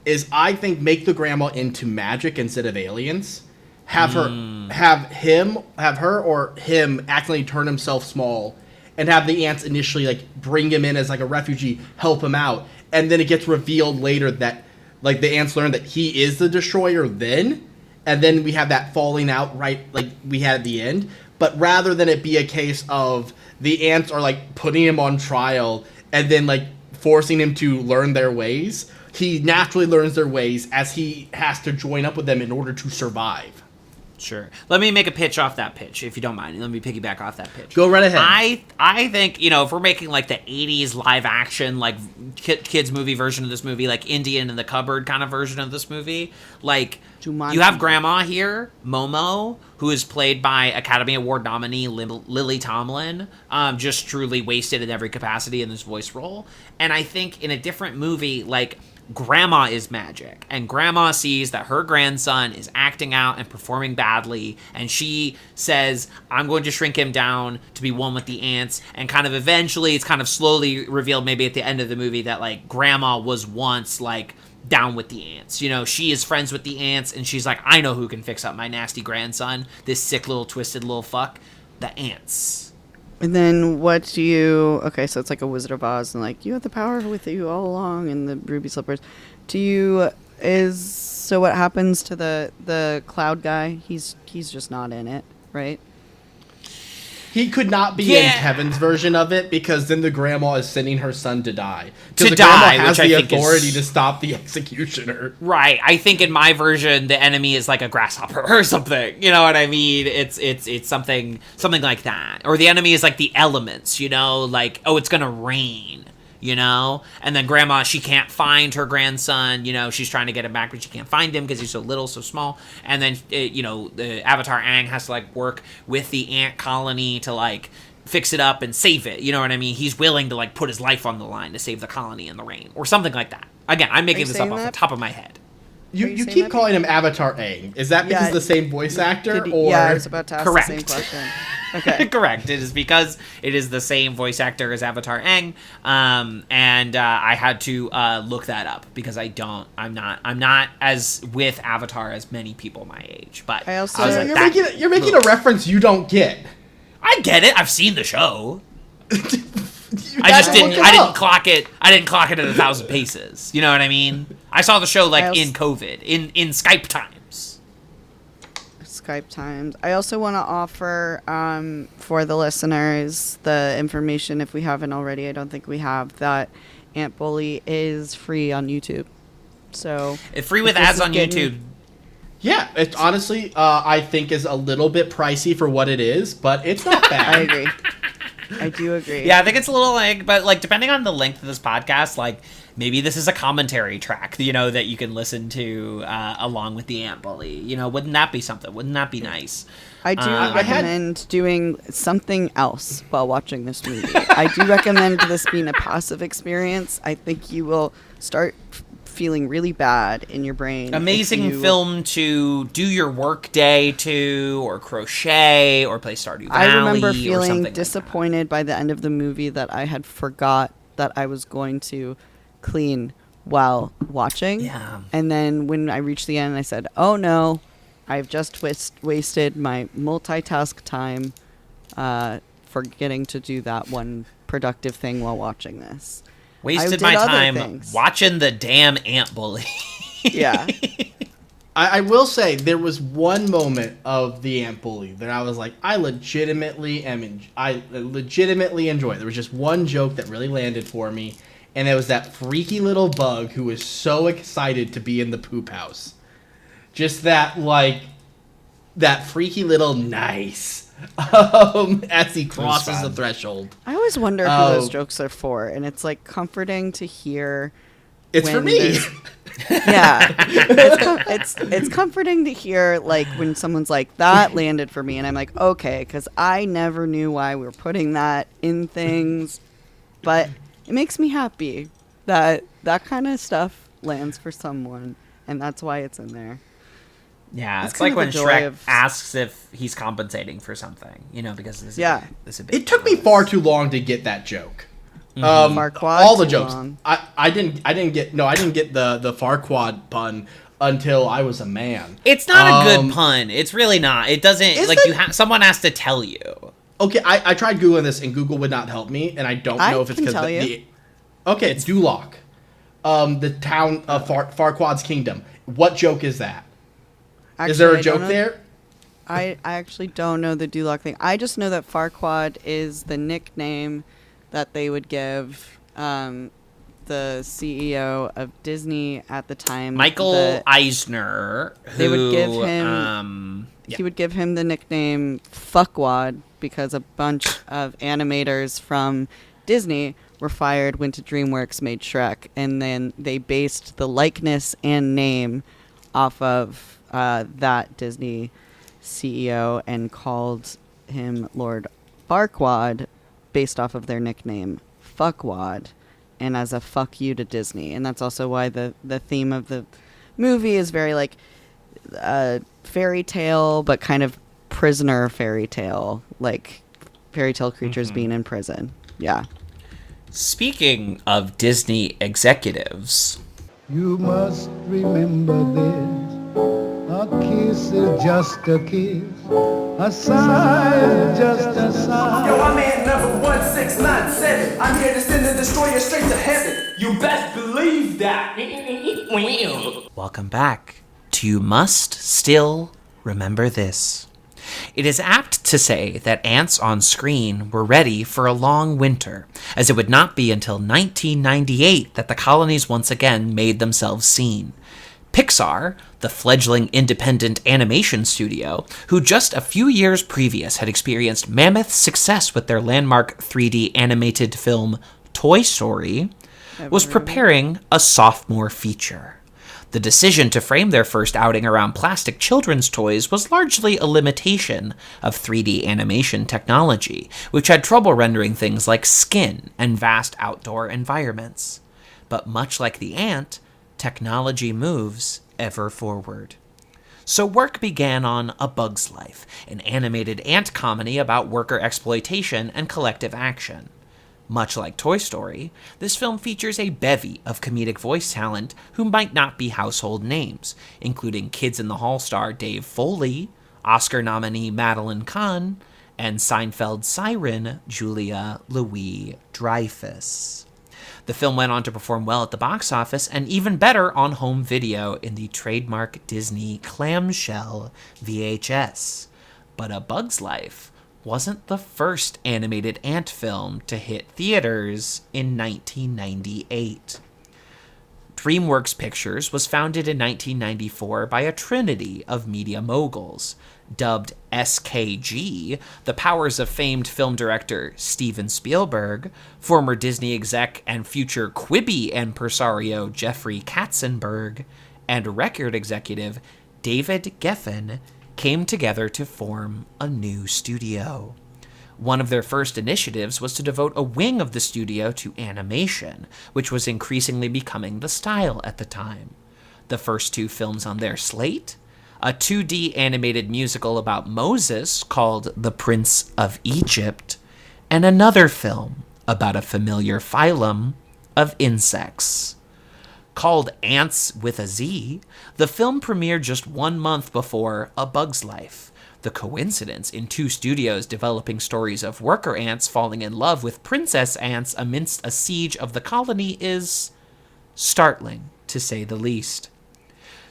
is I think make the grandma into magic instead of aliens. Have her or him accidentally turn himself small. And have the ants initially like bring him in as like a refugee, help him out, and then it gets revealed later that like the ants learn that he is the destroyer then, and then we have that falling out right like we had at the end. But rather than it be a case of the ants are like putting him on trial and then like forcing him to learn their ways, he naturally learns their ways as he has to join up with them in order to survive. Sure. Let me make a pitch off that pitch, if you don't mind. Let me piggyback off that pitch. Go right ahead. I think, if we're making, like, the 80s live action, like, kids movie version of this movie, like, Indian in the Cupboard kind of version of this movie, like, you have Grandma here, Momo, who is played by Academy Award nominee Lily Tomlin, just truly wasted in every capacity in this voice role. And I think in a different movie, like, Grandma is magic, and Grandma sees that her grandson is acting out and performing badly, and she says, I'm going to shrink him down to be one with the ants, and kind of eventually it's kind of slowly revealed maybe at the end of the movie that, like, Grandma was once, like, down with the ants. She is friends with the ants, and she's like, I know who can fix up my nasty grandson, this sick little twisted little fuck, the ants. And then what do you... Okay, so it's like a Wizard of Oz, and like, you have the power with you all along, and the ruby slippers. So what happens to the cloud guy? He's just not in it, right? He could not be in Kevin's version of it, because then the grandma is sending her son to die. To the die, grandma has which the I think authority is... to stop the executioner. Right. I think in my version, the enemy is like a grasshopper or something. You know what I mean? It's something like that. Or the enemy is like the elements, like, oh, it's gonna rain. And then Grandma, she can't find her grandson, she's trying to get him back, but she can't find him because he's so little, so small. And then, the Avatar Aang has to, like, work with the ant colony to, like, fix it up and save it. You know what I mean? He's willing to, like, put his life on the line to save the colony in the rain, or something like that. Again, I'm making this up off the top of my head. You keep calling him Avatar Aang. Is that because the same voice actor? Yeah, I was about to ask Correct. the same question. Okay. Correct. It is because it is the same voice actor as Avatar Aang, and I had to look that up because I'm not as with Avatar as many people my age. But I was like, you're making a reference you don't get. I get it. I've seen the show. I didn't clock it. I didn't clock it at 1,000 paces. You know what I mean? I saw the show like in COVID, in Skype times. Skype times. I also want to offer for the listeners the information, if we haven't already. I don't think we have, that Ant Bully is free on YouTube. So it's free with ads on YouTube. Yeah, it's honestly I think is a little bit pricey for what it is, but it's not bad. I agree. I do agree. Yeah, I think it's a little but depending on the length of this podcast, maybe this is a commentary track, that you can listen to along with the Ant Bully. Wouldn't that be something? Wouldn't that be nice? I do recommend doing something else while watching this movie. I do recommend this being a passive experience. I think you will start feeling really bad in your brain. Amazing film to do your work day to, or crochet, or play Stardew Valley. I remember feeling disappointed by the end of the movie that I had forgot that I was going to clean while watching. Yeah. And then when I reached the end, I said, oh no, I've just wasted my multitask time forgetting to do that one productive thing while watching this. Wasted my time watching the damn Ant Bully. Yeah. I will say there was one moment of the Ant Bully that I was like, I legitimately enjoy it. There was just one joke that really landed for me, and it was that freaky little bug who was so excited to be in the poop house. Just that freaky little nice as he crosses the threshold. I always wonder who those jokes are for, and it's comforting to hear. It's for me. Yeah, it's comforting to hear when someone's like, that landed for me, and I'm like, okay, because I never knew why we were putting that in things, but it makes me happy that that kind of stuff lands for someone, and that's why it's in there. Yeah, it's like when Shrek asks if he's compensating for something, because this is a big It took me far too long to get that joke. Farquaad, all the jokes. I didn't get the Farquaad pun until I was a man. It's not a good pun. It's really not. It doesn't someone has to tell you. Okay, I tried Googling this and Google would not help me, and I don't know if it's because okay, it's Duloc. The town of Farquaad's kingdom. What joke is that? Actually, is there a joke there? I actually don't know the Duloc thing. I just know that Farquaad is the nickname that they would give the CEO of Disney at the time, Michael Eisner. They would give him. He would give him the nickname Fuckwad because a bunch of animators from Disney were fired when DreamWorks made Shrek, and then they based the likeness and name off of that Disney CEO and called him Lord Barkwad based off of their nickname Fuckwad, and as a fuck you to Disney. And that's also why the theme of the movie is very like fairy tale, but kind of prisoner fairy tale, like fairy tale creatures being in prison. Yeah. Speaking of Disney executives, you must remember this. A kiss is just a kiss. A sigh is just a sigh. Yo, I'm at number 1697. I'm here to send the destroyer straight to heaven. You best believe that. welcome back to You Must Still Remember This. It is apt to say that ants on screen were ready for a long winter, as it would not be until 1998 that the colonies once again made themselves seen. Pixar, the fledgling independent animation studio, who just a few years previous had experienced mammoth success with their landmark 3D animated film Toy Story, was preparing a sophomore feature. The decision to frame their first outing around plastic children's toys was largely a limitation of 3D animation technology, which had trouble rendering things like skin and vast outdoor environments. But much like the ant, technology moves ever forward. So work began on A Bug's Life, an animated ant comedy about worker exploitation and collective action. Much like Toy Story, this film features a bevy of comedic voice talent who might not be household names, including Kids in the Hall star Dave Foley, Oscar nominee Madeline Kahn, and Seinfeld siren Julia Louis-Dreyfus. The film went on to perform well at the box office and even better on home video in the trademark Disney clamshell VHS. But A Bug's Life wasn't the first animated ant film to hit theaters in 1998. DreamWorks Pictures was founded in 1994 by a trinity of media moguls. Dubbed SKG, the powers of famed film director Steven Spielberg, former Disney exec and future Quibi impresario Jeffrey Katzenberg, and record executive David Geffen came together to form a new studio. One of their first initiatives was to devote a wing of the studio to animation, which was increasingly becoming the style at the time. The first two films on their slate, a 2D animated musical about Moses called The Prince of Egypt, and another film about a familiar phylum of insects. Called Ants with a Z, the film premiered just 1 month before A Bug's Life. The coincidence in two studios developing stories of worker ants falling in love with princess ants amidst a siege of the colony is startling, to say the least.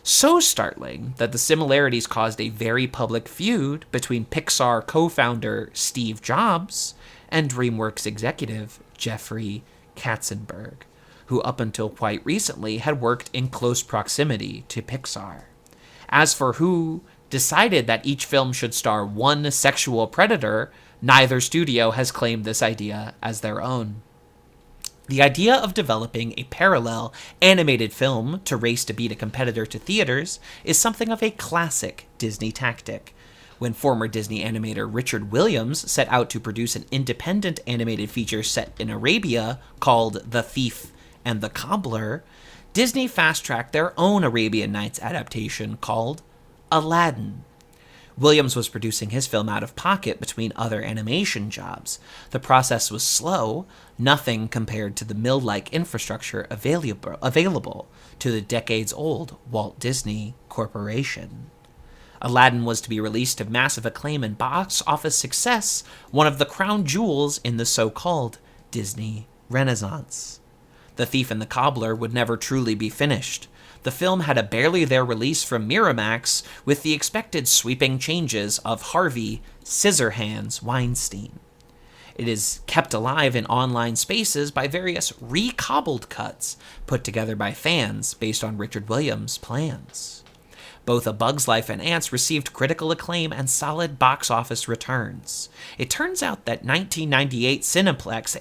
So startling that the similarities caused a very public feud between Pixar co-founder Steve Jobs and DreamWorks executive Jeffrey Katzenberg, who up until quite recently had worked in close proximity to Pixar. As for who decided that each film should star one sexual predator, neither studio has claimed this idea as their own. The idea of developing a parallel animated film to race to beat a competitor to theaters is something of a classic Disney tactic. When former Disney animator Richard Williams set out to produce an independent animated feature set in Arabia called The Thief and the Cobbler, Disney fast-tracked their own Arabian Nights adaptation called Aladdin. Williams was producing his film out of pocket between other animation jobs. The process was slow, nothing compared to the mill-like infrastructure available to the decades-old Walt Disney Corporation. Aladdin was to be released to massive acclaim and box office success, one of the crown jewels in the so-called Disney Renaissance. The Thief and the Cobbler would never truly be finished. The film had a barely there release from Miramax with the expected sweeping changes of Harvey Scissorhands Weinstein. It is kept alive in online spaces by various recobbled cuts put together by fans based on Richard Williams' plans. Both A Bug's Life and Ants received critical acclaim and solid box office returns. It turns out that 1998 Cineplex,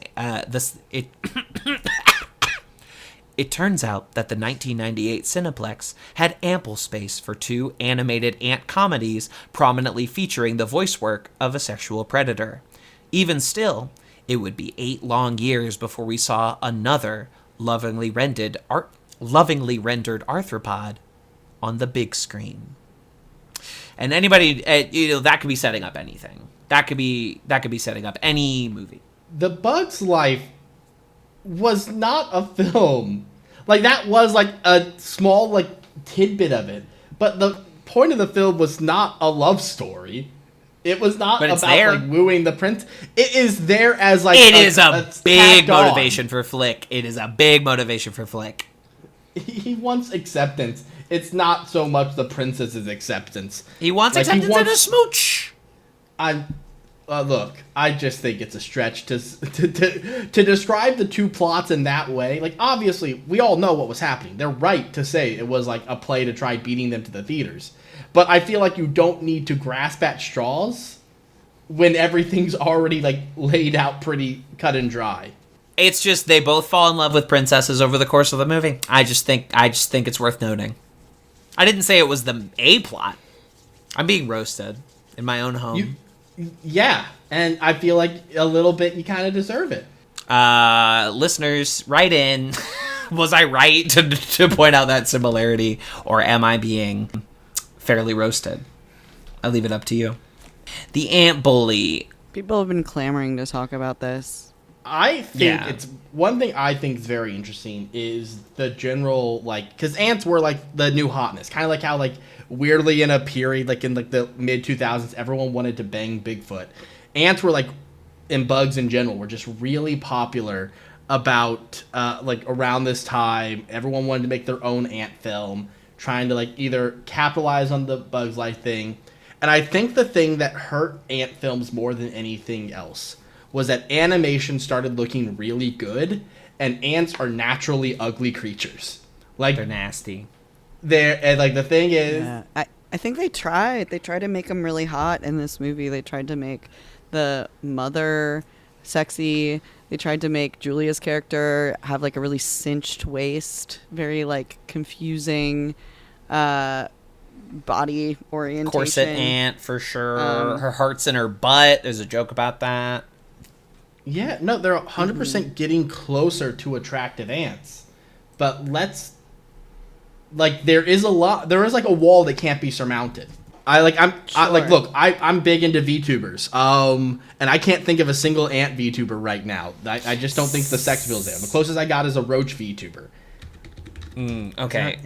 It turns out that the 1998 Cineplex had ample space for 2 animated ant comedies prominently featuring the voice work of a sexual predator. Even still, it would be 8 long years before we saw another lovingly rendered arthropod on the big screen. And anybody, that could be setting up anything. That could be setting up any movie. The Bug's Life was not a film. Like, that was like a small like tidbit of it, but the point of the film was not a love story. It was not about like wooing the prince. It is there as like it is a big motivation for Flick. It is a big motivation for Flick. He wants acceptance. It's not so much the princess's acceptance. He wants acceptance and a smooch. Look, I just think it's a stretch to describe the 2 plots in that way. Like, obviously, we all know what was happening. They're right to say it was like a play to try beating them to the theaters. But I feel like you don't need to grasp at straws when everything's already like laid out pretty cut and dry. It's just they both fall in love with princesses over the course of the movie. I just think it's worth noting. I didn't say it was the A plot. I'm being roasted in my own home. Yeah, and I feel like a little bit you kind of deserve it. Listeners, write in. Was I right to point out that similarity, or am I being fairly roasted? I leave it up to you. The Ant Bully. People have been clamoring to talk about this. I think it's one thing I think is very interesting is the general, like, because ants were like the new hotness, kind of like how like weirdly in a period like in like the mid 2000s everyone wanted to bang Bigfoot. Ants were like, and bugs in general were just really popular about like around this time. Everyone wanted to make their own ant film, trying to like either capitalize on the Bug's Life thing. And I think the thing that hurt ant films more than anything else was that animation started looking really good, and ants are naturally ugly creatures. Like, they're nasty. And like the thing is, I think they tried to make them really hot in this movie. They tried to make the mother sexy. They tried to make Julia's character have like a really cinched waist, very like confusing body orientation. Corset ant for sure. Her heart's in her butt. There's a joke about that. Yeah, no, they're 100% getting closer to attractive ants. But there is like a wall that can't be surmounted. I'm big into VTubers. And I can't think of a single ant VTuber right now. I just don't think the sex feels there. The closest I got is a roach VTuber. Okay.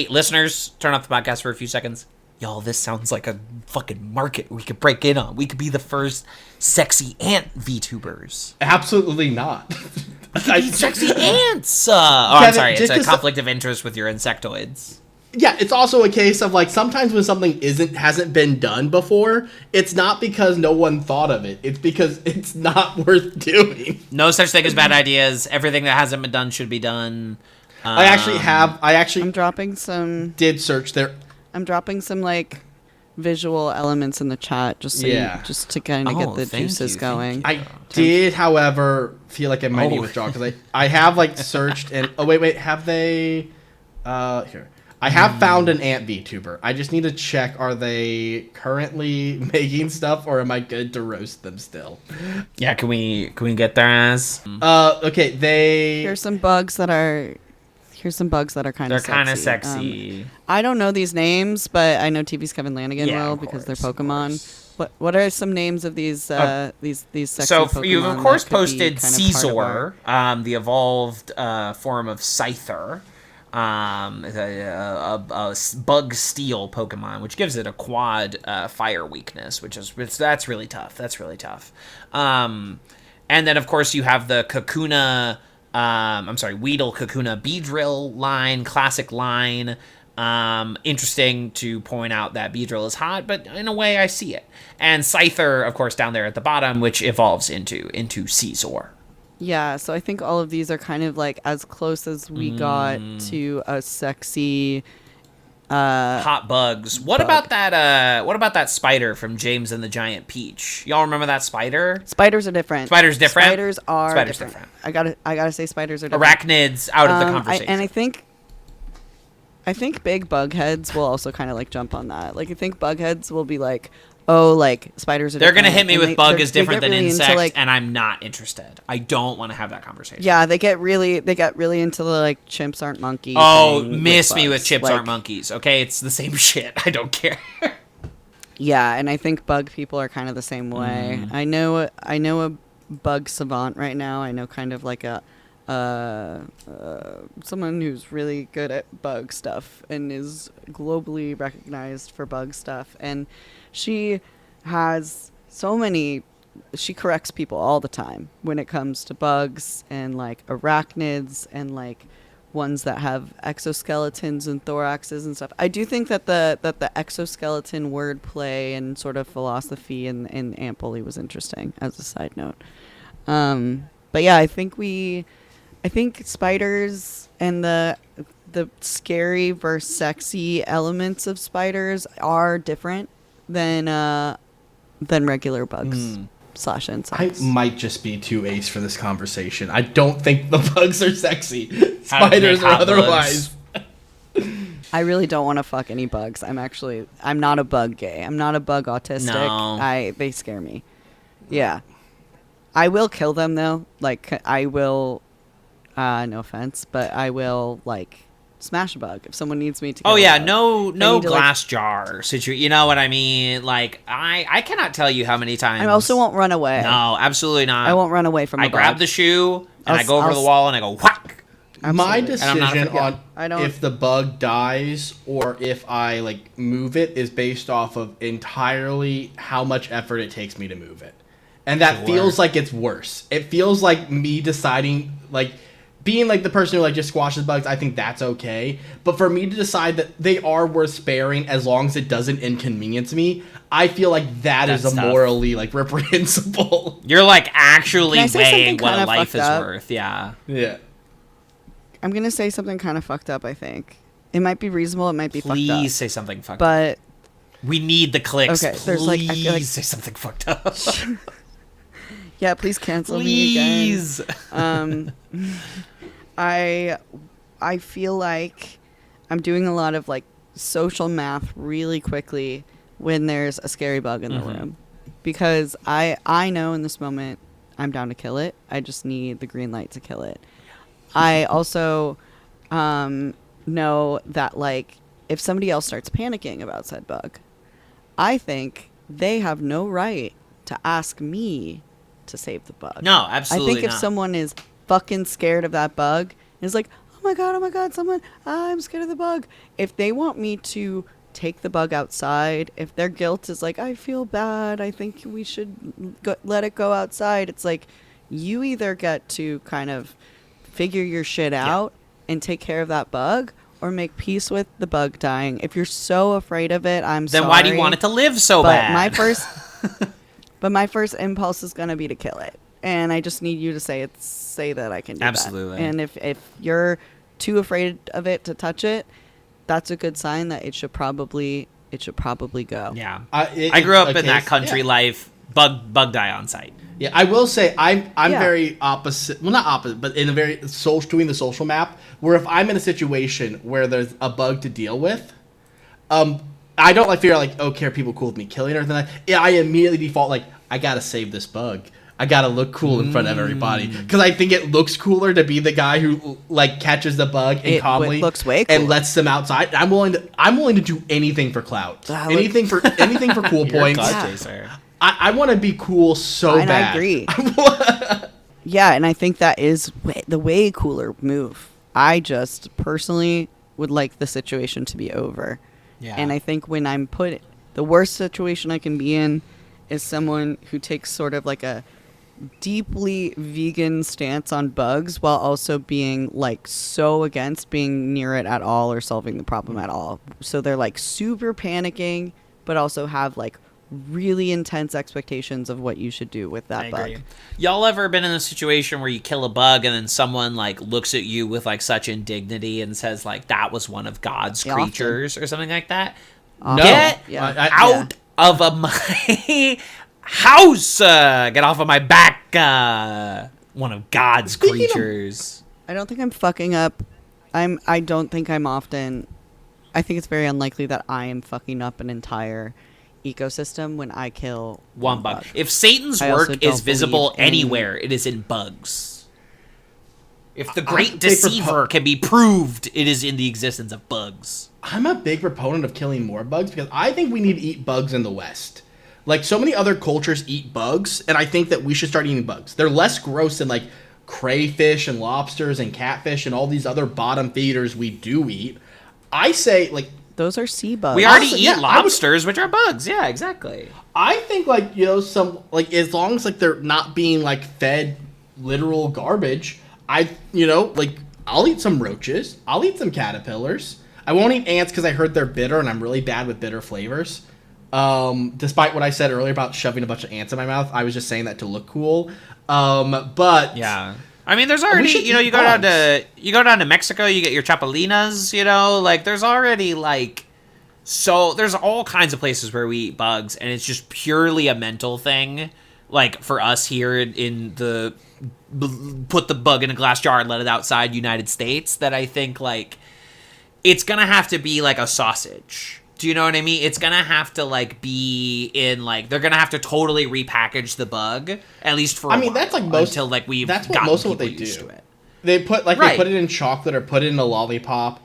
Listeners, turn off the podcast for a few seconds. Y'all, this sounds like a fucking market we could break in on. We could be the first sexy ant VTubers. Absolutely not. Sexy ants! I'm sorry. It's a conflict of interest with your insectoids. Yeah, it's also a case of, like, sometimes when something hasn't been done before, it's not because no one thought of it. It's because it's not worth doing. No such thing as bad ideas. Everything that hasn't been done should be done. I'm dropping some... Did search there... I'm dropping some like visual elements in the chat just to kind of get the juices going. I did, however, feel like I might need to withdraw because I have like searched and have they here. I have found an ant VTuber. I just need to check, are they currently making stuff or am I good to roast them still? Yeah, can we get their ass? Okay, Here's some bugs that are kind of sexy. They're kind of sexy. I don't know these names, but I know TV's Kevin Lanigan will because they're Pokemon. What are some names of these these sexy Pokemon? So you've of course posted Caesar, the evolved form of Scyther, a bug steel Pokemon, which gives it a quad fire weakness, that's really tough. And then of course you have the Kakuna. Weedle Kakuna Beedrill line, classic line. Interesting to point out that Beedrill is hot, but in a way I see it. And Scyther, of course, down there at the bottom, which evolves into Caesar. Yeah, so I think all of these are kind of like as close as we got to a sexy hot bugs. What about that spider from James and the Giant Peach? Y'all remember that spider? Spiders are different. Spiders different? Spiders are different. I gotta say spiders are different. Arachnids out of the conversation. And I think big bug heads will also kind of like jump on that. Like I think bug heads will be like, oh, like spiders are They're different. They're going to hit me with bug is different than really insect, and I'm not interested. I don't want to have that conversation. Yeah, they get really into the like chimps aren't monkeys. Oh, miss me with chimps aren't monkeys. Okay, it's the same shit. I don't care. Yeah, and I think bug people are kind of the same way. I know a bug savant right now. I know kind of like a someone who's really good at bug stuff and is globally recognized for bug stuff, and she has she corrects people all the time when it comes to bugs and like arachnids and like ones that have exoskeletons and thoraxes and stuff. I do think that the exoskeleton wordplay and sort of philosophy in Aunt Bully was interesting as a side note. But yeah, I think spiders and the scary versus sexy elements of spiders are different than regular bugs / insects. I might just be too ace for this conversation. I don't think the bugs are sexy. Spiders or otherwise. I really don't want to fuck any bugs. I'm not a bug gay. I'm not a bug autistic. No. They scare me. Yeah. I will kill them though. Like I will no offense, but I will like smash a bug if someone needs me to kill Oh yeah, a bug. no glass jar situation. You know what I mean? Like I cannot tell you how many times. I also won't run away. No, absolutely not. I won't run away from a bug. I grab the shoe and I go over to the wall and I go whack. My decision on don't. if the bug dies or if I like move it is based off of entirely how much effort it takes me to move it. And that feels like it's worse. It feels like me deciding, like, being like the person who like just squashes bugs, I think that's okay. But for me to decide that they are worth sparing as long as it doesn't inconvenience me, I feel like that's a morally like reprehensible. You're like actually weighing what a kinda life is fucked up? worth. Yeah. Yeah. I'm gonna say something kind of fucked up. I think it might be reasonable. It might be fucked up. Please say something fucked up. But we need the clicks. Okay, there's like I feel like say something fucked up. Yeah, please cancel me again. I feel like I'm doing a lot of like social math really quickly when there's a scary bug in the room, because I know in this moment I'm down to kill it. I just need the green light to kill it. I also know that like if somebody else starts panicking about said bug, I think they have no right to ask me to save the bug. No, absolutely I think if someone is fucking scared of that bug and is like, oh my god, someone, I'm scared of the bug. If they want me to take the bug outside, if their guilt is like, I feel bad, I think we should let it go outside, it's like, you either get to kind of figure your shit out and take care of that bug, or make peace with the bug dying. If you're so afraid of it, I'm sorry. Then why do you want it to live so bad? My first impulse is gonna be to kill it, and I just need you to say that I can do Absolutely. that. And if you're too afraid of it to touch it, that's a good sign that it should probably go. Yeah, I grew up in that country life. Bug die on sight. Yeah, I will say I'm very opposite. Well, not opposite, but in a very doing the social map. Where if I'm in a situation where there's a bug to deal with, I don't like figure out like, okay, are people cool with me killing it or anything like that? Yeah, I immediately default like, I gotta save this bug. I gotta look cool in front of everybody, because I think it looks cooler to be the guy who like catches the bug and calmly looks way cooler. and lets them outside. I'm willing to do anything for clout, anything for cool points. I want to be cool so bad. I agree. Yeah, and I think that is the way cooler move. I just personally would like the situation to be over. Yeah. And I think when I'm the worst situation I can be in is someone who takes sort of like a deeply vegan stance on bugs while also being like so against being near it at all or solving the problem at all. So they're like super panicking, but also have like really intense expectations of what you should do with that bug. Y'all ever been in a situation where you kill a bug and then someone like looks at you with like such indignity and says like that was one of God's creatures or something like that? No. Get out of my house! Get off of my back! One of God's creatures. I don't think I'm fucking up. I don't think I'm often. I think it's very unlikely that I am fucking up an entire ecosystem when I kill one bug. If Satan's work is visible anywhere, it is in bugs. If the great deceiver can be proved, it is in the existence of bugs. I'm a big proponent of killing more bugs because I think we need to eat bugs in the West. Like, so many other cultures eat bugs, and I think that we should start eating bugs. They're less gross than, like, crayfish and lobsters and catfish and all these other bottom feeders we do eat. I say, like... Those are sea bugs. We already eat lobsters, which are bugs. Yeah, exactly. I think, like, you know, some... Like, as long as, like, they're not being, like, fed literal garbage, you know, like, I'll eat some roaches. I'll eat some caterpillars. I won't eat ants because I heard they're bitter, and I'm really bad with bitter flavors. Despite what I said earlier about shoving a bunch of ants in my mouth, I was just saying that to look cool. But yeah, I mean, there's already, you know, you go down to Mexico, you get your chapalinas, you know, like there's already like, so there's all kinds of places where we eat bugs, and it's just purely a mental thing. Like for us here in the put the bug in a glass jar and let it outside United States, that I think like it's gonna have to be like a sausage. Do you know what I mean? It's gonna have to like be in like they're gonna have to totally repackage the bug at least for. I mean, that's like most until like we've that's gotten most of what they do. To it. They put like they put it in chocolate or put it in a lollipop,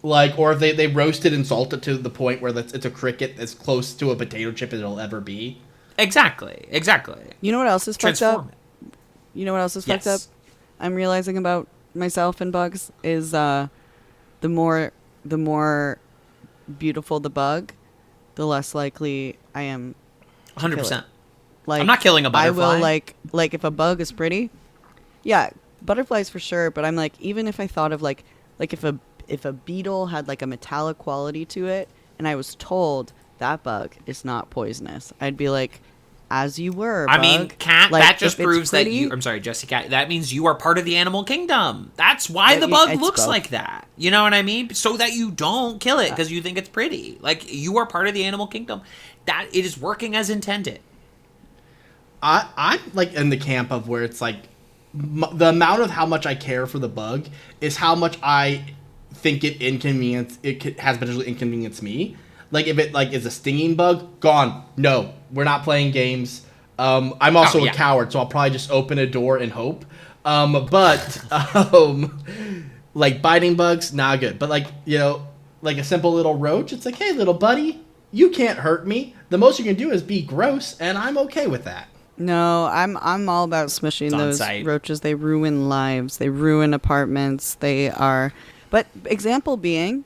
like or if they roast it and salt it to the point where it's a cricket as close to a potato chip as it'll ever be. Exactly. You know what else is fucked up? You know what else is fucked up? I'm realizing about myself and bugs is the more beautiful the bug, the less likely I am 100%. Like I'm not killing a butterfly. I will like if a bug is pretty, yeah, butterflies for sure. But I'm like, even if I thought of like if a beetle had like a metallic quality to it, and I was told that bug is not poisonous, I'd be like, as you were. I mean, Kat, like, that just proves that you. I'm sorry, JessiKat. That means you are part of the animal kingdom. That's why the bug looks like that. You know what I mean? So that you don't kill it because you think it's pretty. Like you are part of the animal kingdom. That it is working as intended. I'm like in the camp of where it's like the amount of how much I care for the bug is how much I think it has potentially inconvenienced me. Like if it like is a stinging bug, gone. No, we're not playing games. I'm also a coward, so I'll probably just open a door and hope. But like biting bugs, not good. But like, you know, like a simple little roach, it's like, hey, little buddy, you can't hurt me. The most you can do is be gross, and I'm okay with that. No, I'm all about smishing those roaches. They ruin lives. They ruin apartments. They are. But good example being,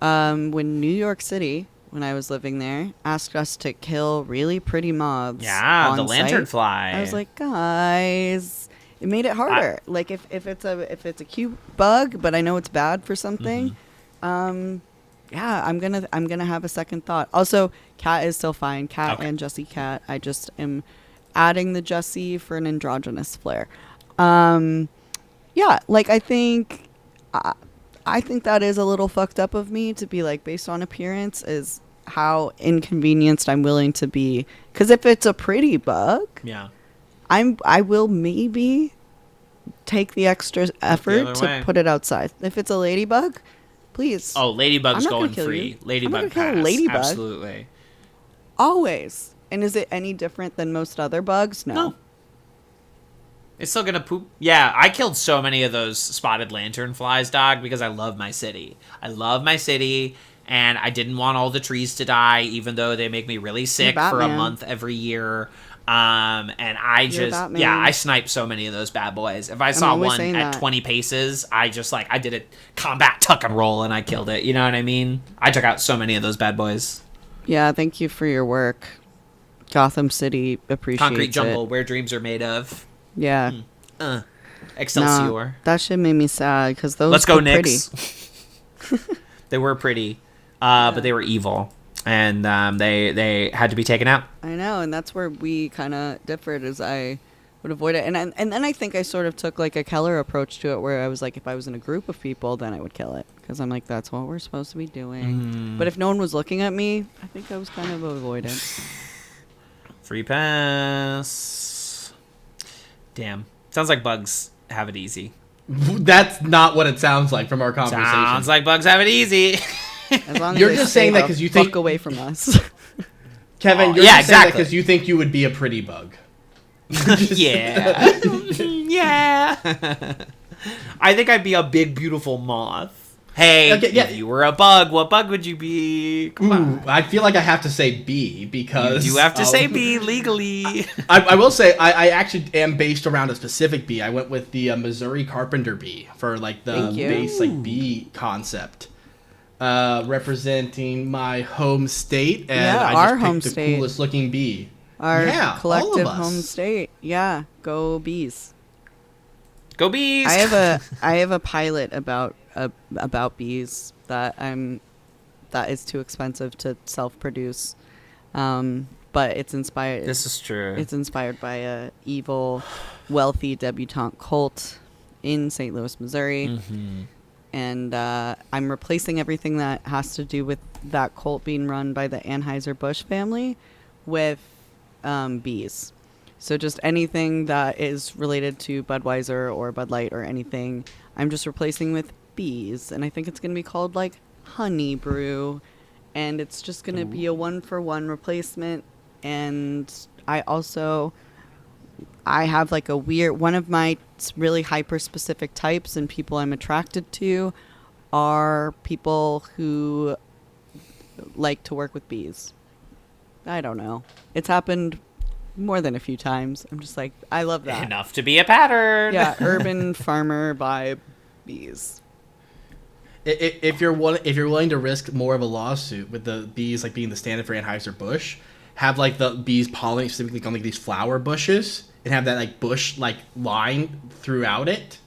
when New York City, when I was living there, asked us to kill really pretty moths. Yeah, the lanternfly. I was like, guys, it made it harder. Like if it's a cute bug, but I know it's bad for something. Yeah, I'm gonna have a second thought. Also, Kat is still fine. Kat and JessiKat. I just am adding the Jessie for an androgynous flair. Yeah, like I think that is a little fucked up of me to be like, based on appearance, is how inconvenienced I'm willing to be. Because if it's a pretty bug, I will maybe take the extra effort to put it outside. If it's a ladybug, please. Oh, ladybug's going free. Ladybug pass. Ladybug. Absolutely. Always. And is it any different than most other bugs? No. It's still gonna poop. Yeah, I killed so many of those spotted lanternflies, dog, because I love my city. And I didn't want all the trees to die, even though they make me really sick for a month every year. And I I sniped so many of those bad boys. If I saw one at 20 paces, I did a combat tuck and roll and I killed it. You know what I mean? I took out so many of those bad boys. Yeah, thank you for your work. Gotham City appreciates Concrete jungle, it. where dreams are made of. Yeah. Excelsior. Nah, that shit made me sad because those Let's go, were Knicks. They were pretty, but they were evil, and they had to be taken out. I know, and that's where we kind of differed. Is I would avoid it, and then I think I sort of took like a Keller approach to it, where I was like, if I was in a group of people, then I would kill it because I'm like, that's what we're supposed to be doing. But if no one was looking at me, I think I was kind of avoidant. Free pass. Damn, sounds like bugs have it easy. That's not what it sounds like from our conversation. Sounds like bugs have it easy. As long as You're they just stay saying that the 'cause you think- fuck away from us. Kevin, you're just saying that because you think you would be a pretty bug. Yeah. Yeah. I think I'd be a big, beautiful moth. Hey, Okay, yeah. if you were a bug, what bug would you be? Come on. I feel like I have to say B because... You have to say B legally. I will say I actually am based around a specific bee. I went with the Missouri Carpenter bee for like the base like bee concept, representing my home state, and I our just home picked the state. coolest looking bee. Our all collective of us. home state. Yeah, go bees. Go bees. I have a pilot about bees that is too expensive to self-produce, but it's inspired. This is true. It's inspired by a evil, wealthy debutante cult in St. Louis, Missouri, and I'm replacing everything that has to do with that cult being run by the Anheuser-Busch family with bees. So just anything that is related to Budweiser or Bud Light or anything, I'm just replacing with bees. And I think it's going to be called like Honey Brew. And it's just going to be a 1-for-1 replacement. And I have like a weird, one of my really hyper specific types and people I'm attracted to are people who like to work with bees. I don't know. It's happened more than a few times. I'm just like, I love that. Enough to be a pattern. Yeah, urban farmer vibe bees. If you're willing to risk more of a lawsuit with the bees like being the stand-in for Anheuser-Busch, have like the bees pollinate specifically on like these flower bushes and have that like bush like line throughout it.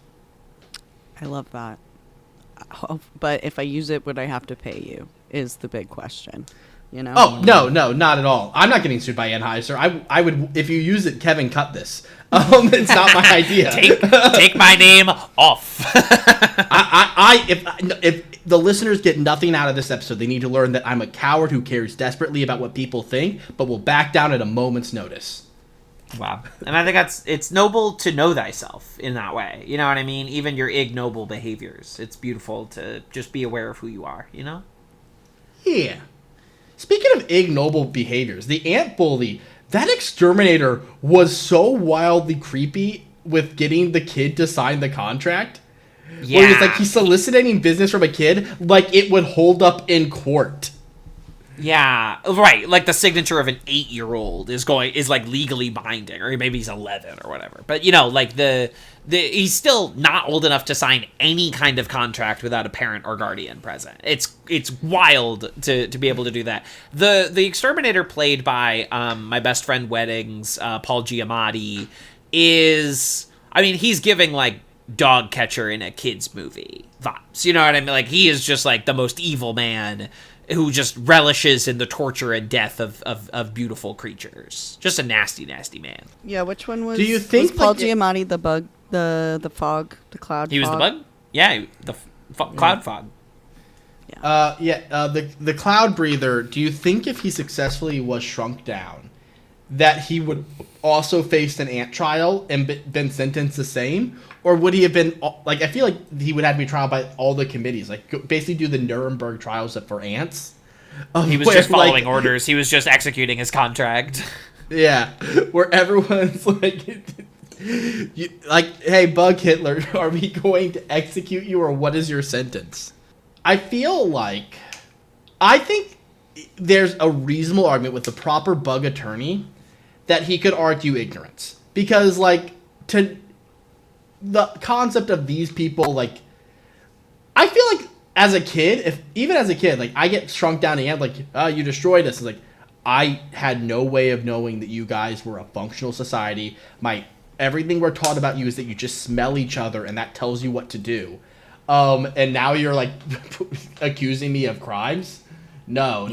I love that. But if I use it, would I have to pay you? Is the big question. You know? Oh, no, not at all. I'm not getting sued by Anheuser. I would, if you use it, Kevin, cut this. It's not my idea. Take my name off. If the listeners get nothing out of this episode, they need to learn that I'm a coward who cares desperately about what people think, but will back down at a moment's notice. Wow. And I think it's noble to know thyself in that way. You know what I mean? Even your ignoble behaviors. It's beautiful to just be aware of who you are, you know? Yeah. Speaking of ignoble behaviors, the ant bully, that exterminator was so wildly creepy with getting the kid to sign the contract. Yeah. Where it's like he's soliciting business from a kid like it would hold up in court. Yeah, right. Like the signature of an 8-year-old is like legally binding, or maybe he's 11 or whatever. But you know, like he's still not old enough to sign any kind of contract without a parent or guardian present. It's wild to be able to do that. The exterminator played by my best friend Wedding's Paul Giamatti is, I mean, he's giving like dog catcher in a kids movie vibes. You know what I mean? Like he is just like the most evil man who just relishes in the torture and death of beautiful creatures. Just a nasty, nasty man. Yeah, which one was? Do you think was Paul like Giamatti the bug, the fog, the cloud? He was the bug? Yeah, the cloud fog. The cloud breather. Do you think if he successfully was shrunk down, that he would also face an ant trial and been sentenced the same? Or would he have been, like, I feel like he would have to be tried by all the committees, like, basically do the Nuremberg trials for ants. He was just following orders. He was just executing his contract. Yeah, where everyone's like, hey, Bug Hitler, are we going to execute you, or what is your sentence? I think there's a reasonable argument with the proper bug attorney that he could argue ignorance. Because, like, the concept of these people, like, I feel like as a kid, like, I get shrunk down to ant, like, you destroyed us. It's like, I had no way of knowing that you guys were a functional society. Everything we're taught about you is that you just smell each other and that tells you what to do. And now you're like accusing me of crimes? No.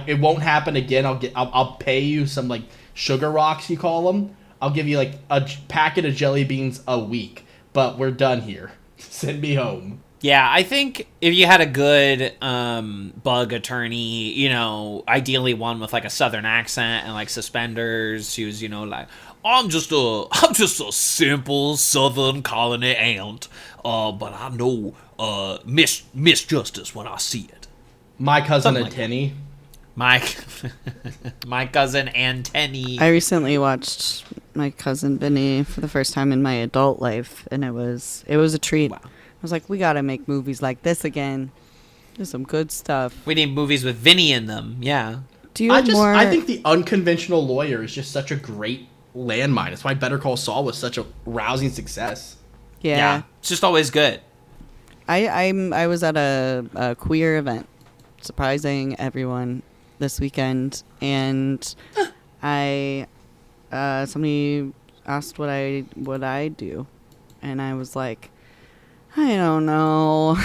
It won't happen again. I'll pay you some like sugar rocks, you call them. I'll give you like a packet of jelly beans a week, but we're done here. Send me home. Yeah, I think if you had a good bug attorney, you know, ideally one with like a southern accent and like suspenders, she was, you know, like, I'm just a simple southern colony ant, but I know Miss Justice when I see it. My cousin Antenny. My cousin Antenny. I recently watched My Cousin Vinny for the first time in my adult life, and it was a treat. Wow. I was like, we gotta make movies like this again. There's some good stuff. We need movies with Vinny in them. Yeah. I think The Unconventional Lawyer is just such a great landmine. That's why Better Call Saul was such a rousing success. Yeah. It's just always good. I was at a queer event, surprising everyone this weekend, and somebody asked what I do, and I was like, I don't know.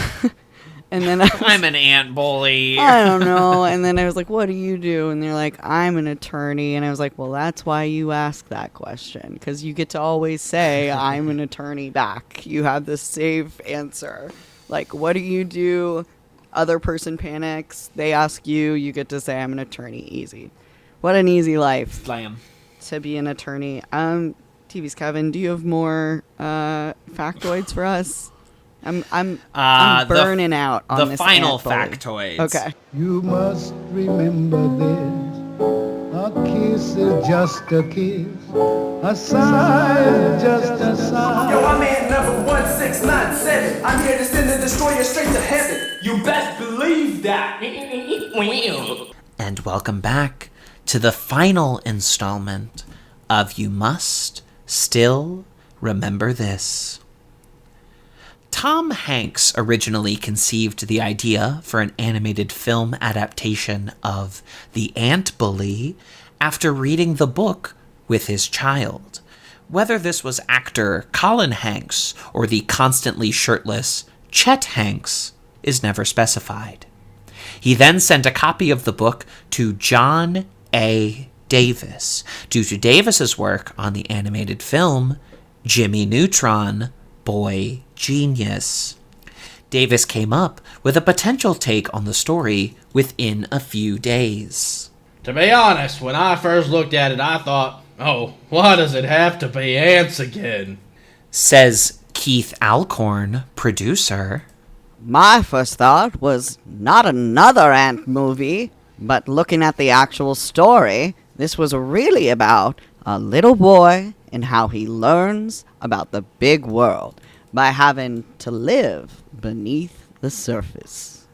And then I'm an ant bully. I don't know. And then I was like, what do you do? And they're like, I'm an attorney. And I was like, well, that's why you ask that question, because you get to always say I'm an attorney back. You have the safe answer. Like, what do you do? Other person panics. They ask you. You get to say I'm an attorney. Easy. What an easy life. Slam. To be an attorney. TV's Kevin, do you have more factoids for us? I'm burning out on the this final ant factoids. bully. Okay. You must remember this. A kiss is just a kiss. A sigh is just a sigh. Yo, I'm at number 1697. I'm here to send the destroyer straight to heaven. You best believe that. And welcome back to the final installment of You Must Still Remember This. Tom Hanks originally conceived the idea for an animated film adaptation of The Ant Bully after reading the book with his child. Whether this was actor Colin Hanks or the constantly shirtless Chet Hanks is never specified. He then sent a copy of the book to John A. Davis due to Davis's work on the animated film Jimmy Neutron, Boy Genius. Davis came up with a potential take on the story within a few days. To be honest, when I first looked at it, I thought, oh, why does it have to be ants again? Says Keith Alcorn, producer. My first thought was not another ant movie, but looking at the actual story, this was really about a little boy and how he learns about the big world by having to live beneath the surface.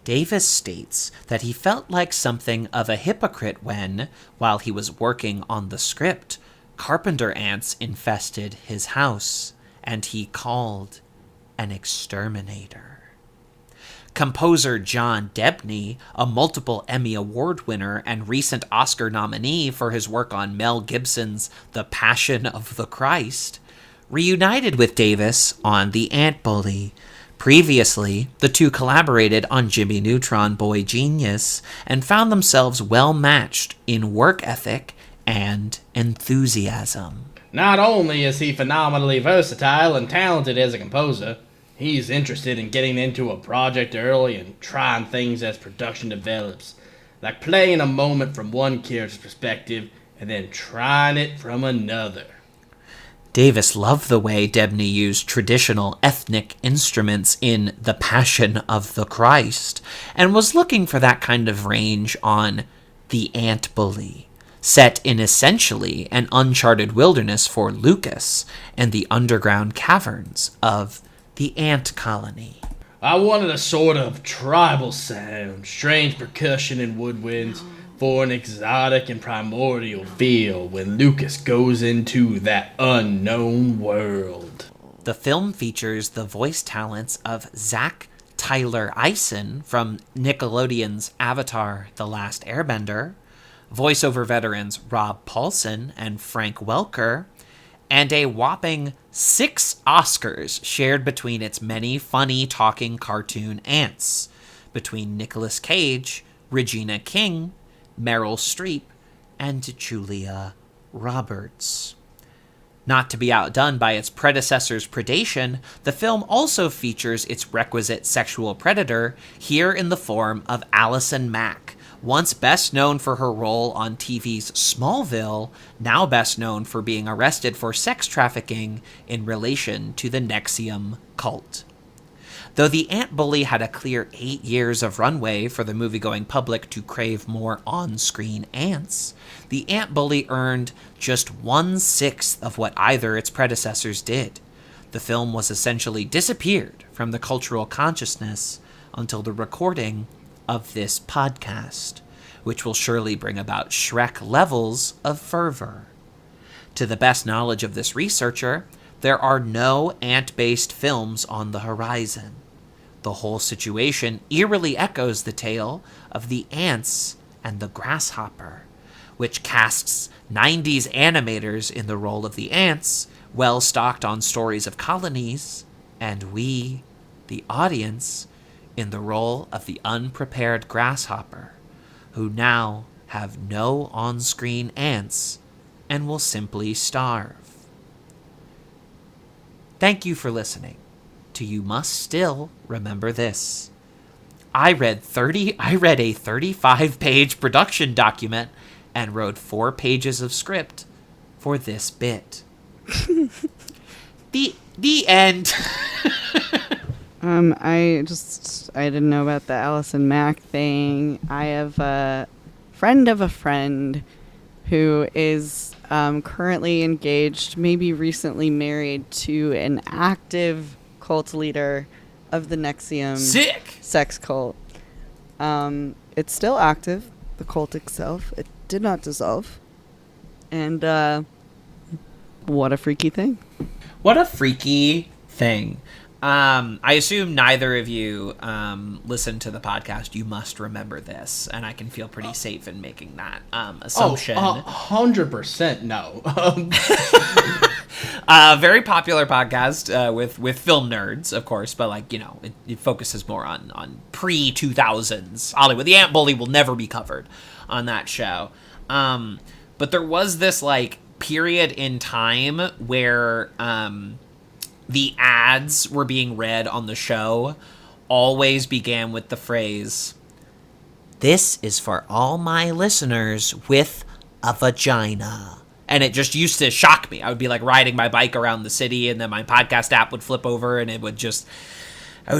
Davis states that he felt like something of a hypocrite when, while he was working on the script, carpenter ants infested his house, and he called an exterminator. Composer John Debney, a multiple Emmy Award winner and recent Oscar nominee for his work on Mel Gibson's The Passion of the Christ, reunited with Davis on The Ant Bully. Previously, the two collaborated on Jimmy Neutron, Boy Genius, and found themselves well matched in work ethic and enthusiasm. Not only is he phenomenally versatile and talented as a composer, he's interested in getting into a project early and trying things as production develops, like playing a moment from one character's perspective and then trying it from another. Davis loved the way Debney used traditional ethnic instruments in The Passion of the Christ, and was looking for that kind of range on The Ant Bully, set in essentially an uncharted wilderness for Lucas and the underground caverns of the ant colony. I wanted a sort of tribal sound, strange percussion and woodwinds, for an exotic and primordial feel when Lucas goes into that unknown world. The film features the voice talents of Zach Tyler Eisen from Nickelodeon's Avatar: The Last Airbender, voiceover veterans Rob Paulsen and Frank Welker, and a whopping 6 Oscars shared between its many funny talking cartoon ants, between Nicolas Cage, Regina King, Meryl Streep, and Julia Roberts. Not to be outdone by its predecessor's predation, the film also features its requisite sexual predator here in the form of Allison Mack, once best known for her role on TV's Smallville, now best known for being arrested for sex trafficking in relation to the NXIVM cult. Though the Ant Bully had a clear 8 years of runway for the movie-going public to crave more on-screen ants, the Ant Bully earned just 1/6 of what either its predecessors did. The film was essentially disappeared from the cultural consciousness until the recording of this podcast, which will surely bring about Shrek levels of fervor. To the best knowledge of this researcher, there are no ant-based films on the horizon. The whole situation eerily echoes the tale of the ants and the grasshopper, which casts 90s animators in the role of the ants, well stocked on stories of colonies, and we, the audience, in the role of the unprepared grasshopper, who now have no on-screen ants and will simply starve. Thank you for listening to You Must Still Remember This. I read a 35-page production document and wrote 4 pages of script for this bit. The end. I didn't know about the Allison Mack thing. I have a friend of a friend who is currently engaged, maybe recently married to an active cult leader of the NXIVM sex cult. It's still active, the cult itself. It did not dissolve. And what a freaky thing. What a freaky thing. I assume neither of you listen to the podcast. You must remember this, and I can feel pretty safe in making that assumption. 100% no. Very popular podcast with film nerds, of course, but it focuses more on pre-2000s Hollywood. The Ant Bully will never be covered on that show. But there was this period in time where the ads were being read on the show always began with the phrase, "This is for all my listeners with a vagina." And it just used to shock me. I would be riding my bike around the city, and then my podcast app would flip over, and I would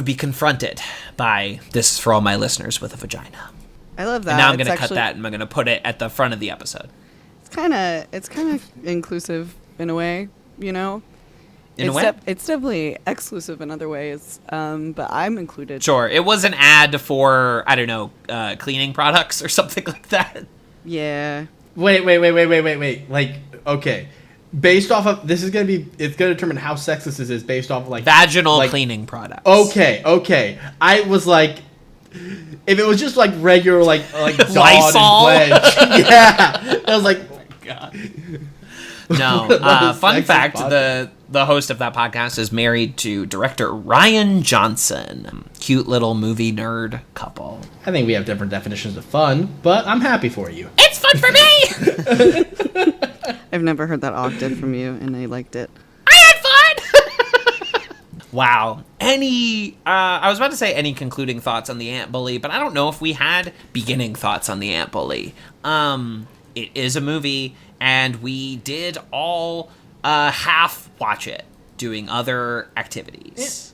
be confronted by, "This is for all my listeners with a vagina." I love that. And now I'm going to cut that, and I'm going to put it at the front of the episode. It's kind of inclusive in a way, you know? It's definitely exclusive in other ways, but I'm included. Sure. It was an ad for, I don't know, cleaning products or something like that. Yeah. Wait. Okay. Based off of, it's going to determine how sexist this is based off of vaginal cleaning products. Okay. I was if it was just regular Dawn Lysol? and Pledge. Yeah. I was oh my God. No. Fun fact, the host of that podcast is married to director Ryan Johnson. Cute little movie nerd couple. I think we have different definitions of fun, but I'm happy for you. It's fun for me! I've never heard that octave from you, and I liked it. I had fun! Wow. I was about to say any concluding thoughts on the Ant Bully, but I don't know if we had beginning thoughts on the Ant Bully. It is a movie, and we did all half watch it doing other activities.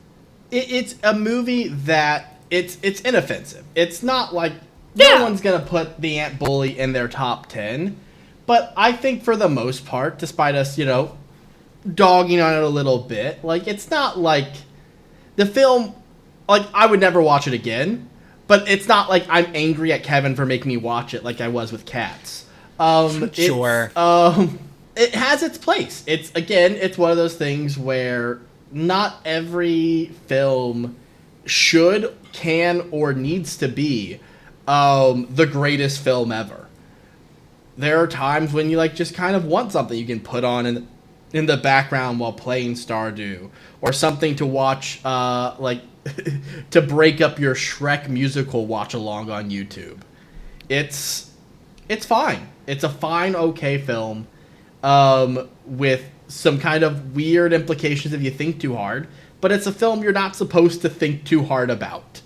It's a movie that it's inoffensive. It's not no one's gonna put the Ant Bully in their top 10, but I think for the most part, despite us dogging on it a little bit, it's not the film. I would never watch it again, but it's not I'm angry at Kevin for making me watch it like I was with Cats. Sure. It has its place. It's one of those things where not every film should, can, or needs to be the greatest film ever. There are times when you like just kind of want something you can put on in the background while playing Stardew, or something to watch like to break up your Shrek musical watch along on YouTube. It's fine. It's a fine, okay film with some kind of weird implications if you think too hard, but it's a film you're not supposed to think too hard about.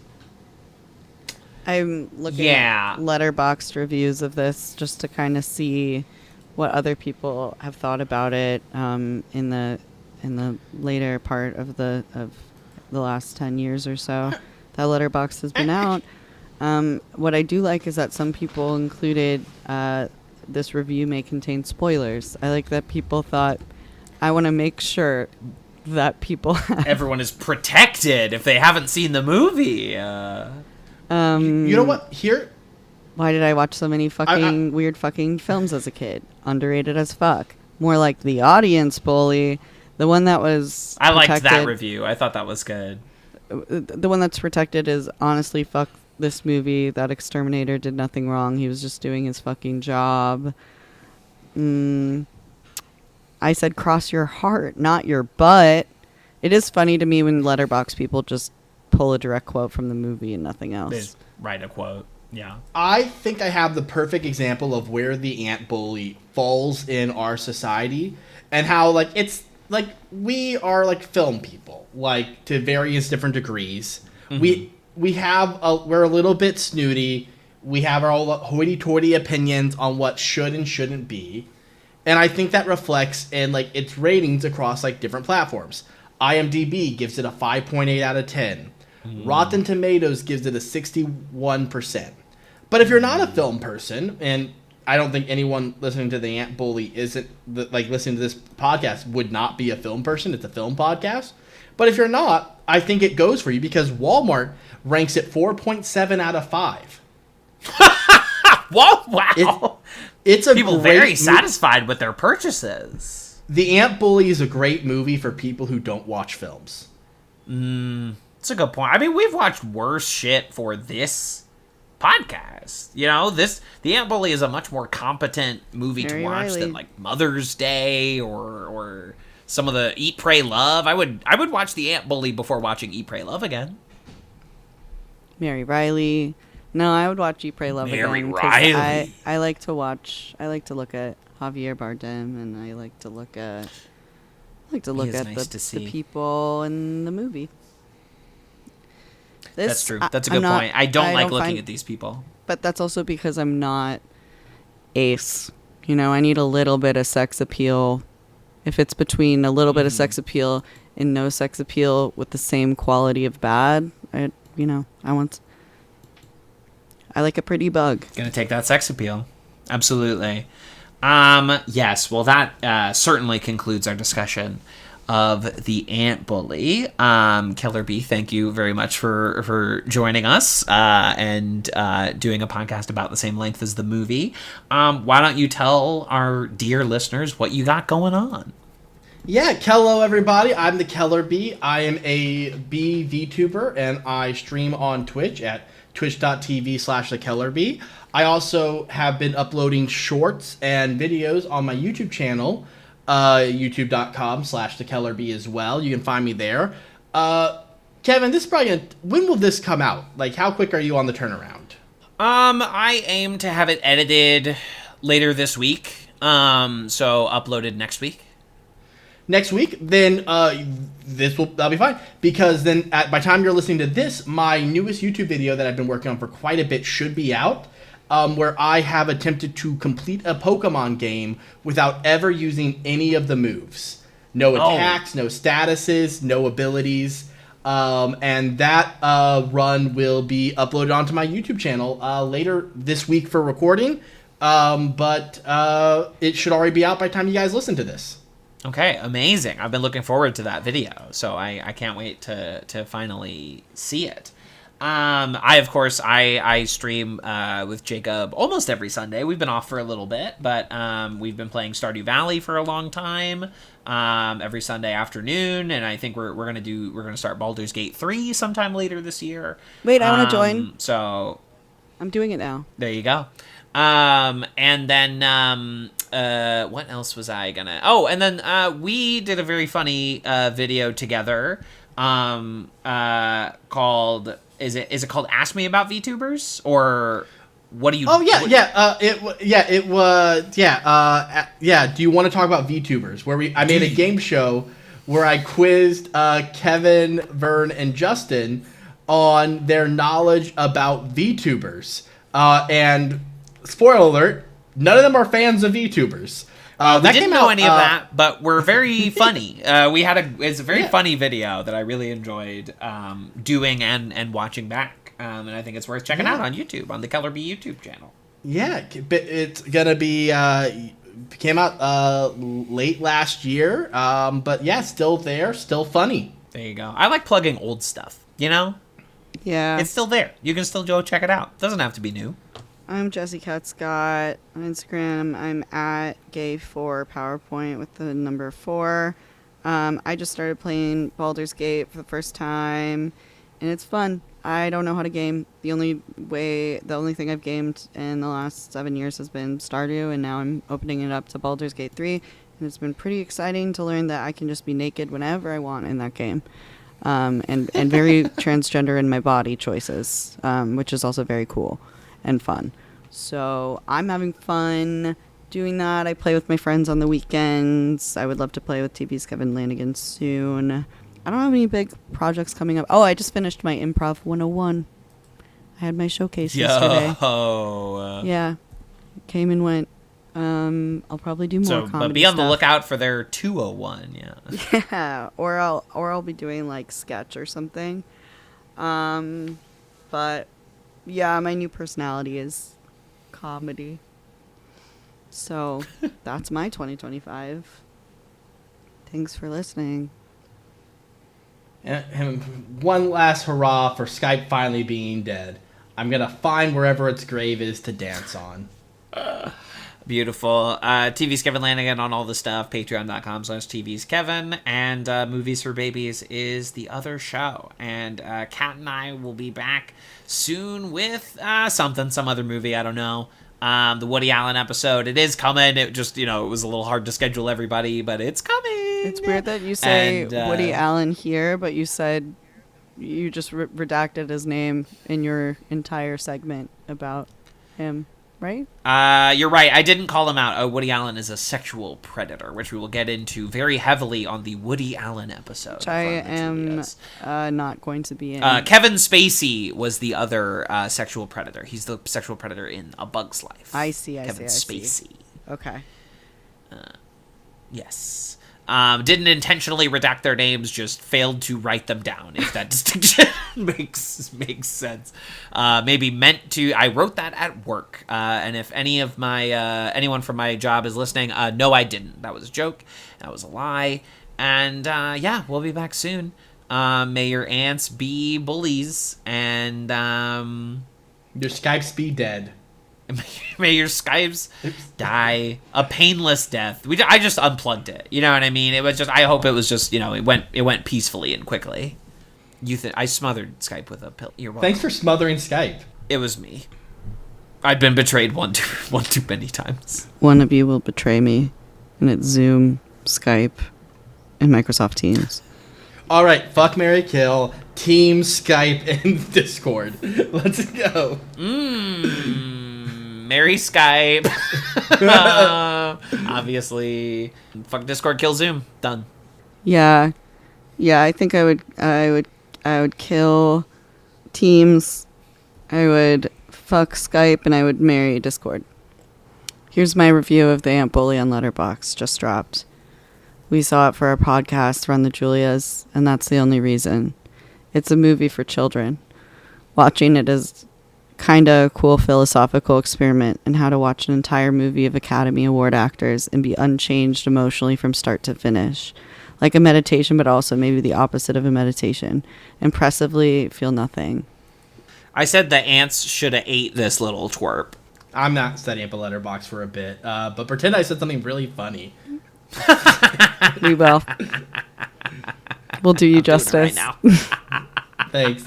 I'm looking at Letterboxd reviews of this just to kind of see what other people have thought about it in the later part of the last 10 years or so that Letterboxd has been out. What I do like is that some people included this review may contain spoilers. I like that people thought, I want to make sure that people everyone is protected if they haven't seen the movie. You know what? Here, why did I watch so many fucking weird fucking films as a kid? Underrated as fuck. More like The Audience Bully, the one that was I liked that review. I thought that was good. The one that's protected is honestly fuck this movie. That exterminator did nothing wrong. He was just doing his fucking job. I said cross your heart, not your butt. It is funny to me when Letterboxd people just pull a direct quote from the movie and nothing else. They just write a quote. Yeah. I think I have the perfect example of where the ant bully falls in our society, and how like it's like we are like film people, like to various different degrees. Mm-hmm. We're a little bit snooty. We have our hoity-toity opinions on what should and shouldn't be. And I think that reflects in like its ratings across like different platforms. IMDb gives it a 5.8 out of 10. Rotten Tomatoes gives it a 61%. But if you're not a film person, and I don't think anyone listening to the Ant Bully listening to this podcast would not be a film person. It's a film podcast. But if you're not, I think it goes for you because Walmart ranks it 4.7 out of 5. Whoa! Wow. It's a people very satisfied with their purchases. The Ant Bully is a great movie for people who don't watch films. That's a good point. I mean, we've watched worse shit for this podcast. You know, The Ant Bully is a much more competent movie to watch than like Mother's Day or some of the Eat, Pray, Love. I would watch The Ant Bully before watching Eat, Pray, Love again. Mary Riley. No, I would watch Eat, Pray, Love again. Mary Riley. I like to look at Javier Bardem, and I like to look at the people in the movie. That's true. That's a good point. I don't like looking at these people. But that's also because I'm not Ace. You know, I need a little bit of sex appeal. If it's between a little bit of sex appeal and no sex appeal with the same quality of bad, I like a pretty bug. Gonna take that sex appeal. Absolutely. Yes, well that certainly concludes our discussion of The Ant Bully. Kellerbee, thank you very much for joining us and doing a podcast about the same length as the movie. Why don't you tell our dear listeners what you got going on? Yeah, hello everybody. I'm the Kellerbee. I am a bee VTuber and I stream on Twitch at twitch.tv/thekellerbee. I also have been uploading shorts and videos on my YouTube channel, youtube.com/thekellerbee as well. You can find me there. Kevin, this is probably when will this come out? Like, how quick are you on the turnaround? I aim to have it edited later this week. So uploaded next week. Next week, then that'll be fine, because then by the time you're listening to this, my newest YouTube video that I've been working on for quite a bit should be out, where I have attempted to complete a Pokemon game without ever using any of the moves. No attacks, no statuses, no abilities, and that run will be uploaded onto my YouTube channel later this week for recording, but it should already be out by the time you guys listen to this. Okay, amazing. I've been looking forward to that video, so I can't wait to finally see it. I of course I stream with Jacob almost every Sunday. We've been off for a little bit, but we've been playing Stardew Valley for a long time. Every Sunday afternoon, and I think we're gonna start Baldur's Gate 3 sometime later this year. Wait, I want to join. So I'm doing it now. there you go. And then what else was I gonna? Oh, and then we did a very funny video together. Called is it called Ask Me About VTubers, or what do you? Oh yeah. It was yeah. Do you want to talk about VTubers? I made a game show where I quizzed Kevin, Vern, and Justin on their knowledge about VTubers. And spoiler alert, none of them are fans of VTubers. We didn't know any of that, but we're very funny. It's a very funny video that I really enjoyed doing and watching back. And I think it's worth checking out on YouTube, on the Kellerbee YouTube channel. Yeah, it's gonna be came out late last year, but yeah, still there, still funny. There you go. I like plugging old stuff. You know, Yeah. it's still there. You can still go check it out. Doesn't have to be new. I'm JessiKat Scott on Instagram. I'm at gay4PowerPoint with the number 4. I just started playing Baldur's Gate for the first time, and it's fun. I don't know how to game. The only thing I've gamed in the last 7 years has been Stardew, and now I'm opening it up to Baldur's Gate 3, and it's been pretty exciting to learn that I can just be naked whenever I want in that game. And very transgender in my body choices, which is also very cool and fun. So I'm having fun doing that. I play with my friends on the weekends. I would love to play with TV's Kevin Lanigan soon. I don't have any big projects coming up. Oh, I just finished my Improv 101. I had my showcase yesterday. Yeah. Came and went. I'll probably do more comedy but be on the stuff. lookout for their 201, yeah. Yeah, or I'll be doing like sketch or something. But yeah, my new personality is comedy. So that's my 2025. Thanks for listening. And one last hurrah for Skype finally being dead. I'm gonna find wherever its grave is to dance on. Beautiful. TV's Kevin Lanigan on all the stuff. Patreon.com/TV's Kevin. And Movies for Babies is the other show. And Kat and I will be back soon with some other movie. I don't know. The Woody Allen episode. It is coming. It just, it was a little hard to schedule everybody, but it's coming. It's weird that you say Woody Allen here, but you said you just redacted his name in your entire segment about him, right? You're right. I didn't call him out. Woody Allen is a sexual predator, which we will get into very heavily on the Woody Allen episode. Which I am not going to be in. Kevin Spacey was the other sexual predator. He's the sexual predator in A Bug's Life. Kevin Spacey. Okay. Yes. Didn't intentionally redact their names, just failed to write them down, if that distinction makes sense. Maybe meant to. I wrote that at work. And if anyone from my job is listening, no, I didn't. That was a joke. That was a lie. And yeah, we'll be back soon. May your ants be bullies, and your Skypes be dead. May your Skypes die a painless death. I just unplugged it. You know what I mean? It was just. I hope it was just. It went peacefully and quickly. I smothered Skype with a pill. You're welcome. Thanks for smothering Skype. It was me. I've been betrayed one too many times. One of you will betray me, and it's Zoom, Skype, and Microsoft Teams. All right, fuck, marry, kill, Teams, Skype, and Discord. Let's go. Marry Skype. Obviously, fuck Discord, kill Zoom. Done. Yeah, I think I would kill Teams. I would fuck Skype, and I would marry Discord. Here's my review of The Ant Bully on Letterboxd, just dropped. We saw it for our podcast, Run the Julias, and that's the only reason. It's a movie for children. Watching it is kind of a cool philosophical experiment in how to watch an entire movie of Academy Award actors and be unchanged emotionally from start to finish. Like a meditation, but also maybe the opposite of a meditation. Impressively feel nothing. I said the ants should have ate this little twerp. I'm not setting up a letterbox for a bit, but pretend I said something really funny. We will. We'll do you justice. Right now. Thanks.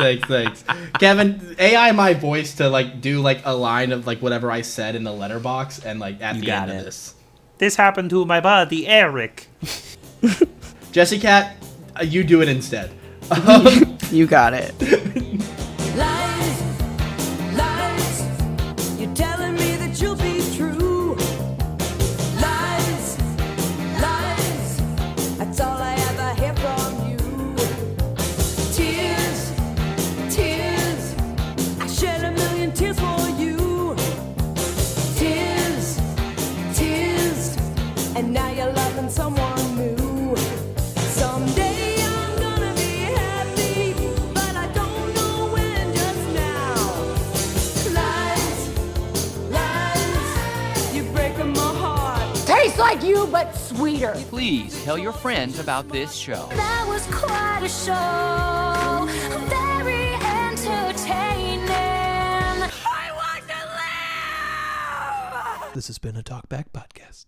Kevin, AI my voice to like do like a line of like whatever I said in the letterbox and like at the end of this. This happened to my buddy, Eric. JessiKat, you do it instead. You got it. Lies, you're telling me that you'll be true. Lies, that's all I ever hear from you. Tears, I shed a million tears for you. Tears, and now you're loving someone new. Someday I'm gonna be happy, but I don't know when just now. Lies, you're breaking my heart. Tastes like you, but sweeter. Please tell your friends about this show. That was quite a show. Very entertaining. I want to live! This has been a Talkback Podcast.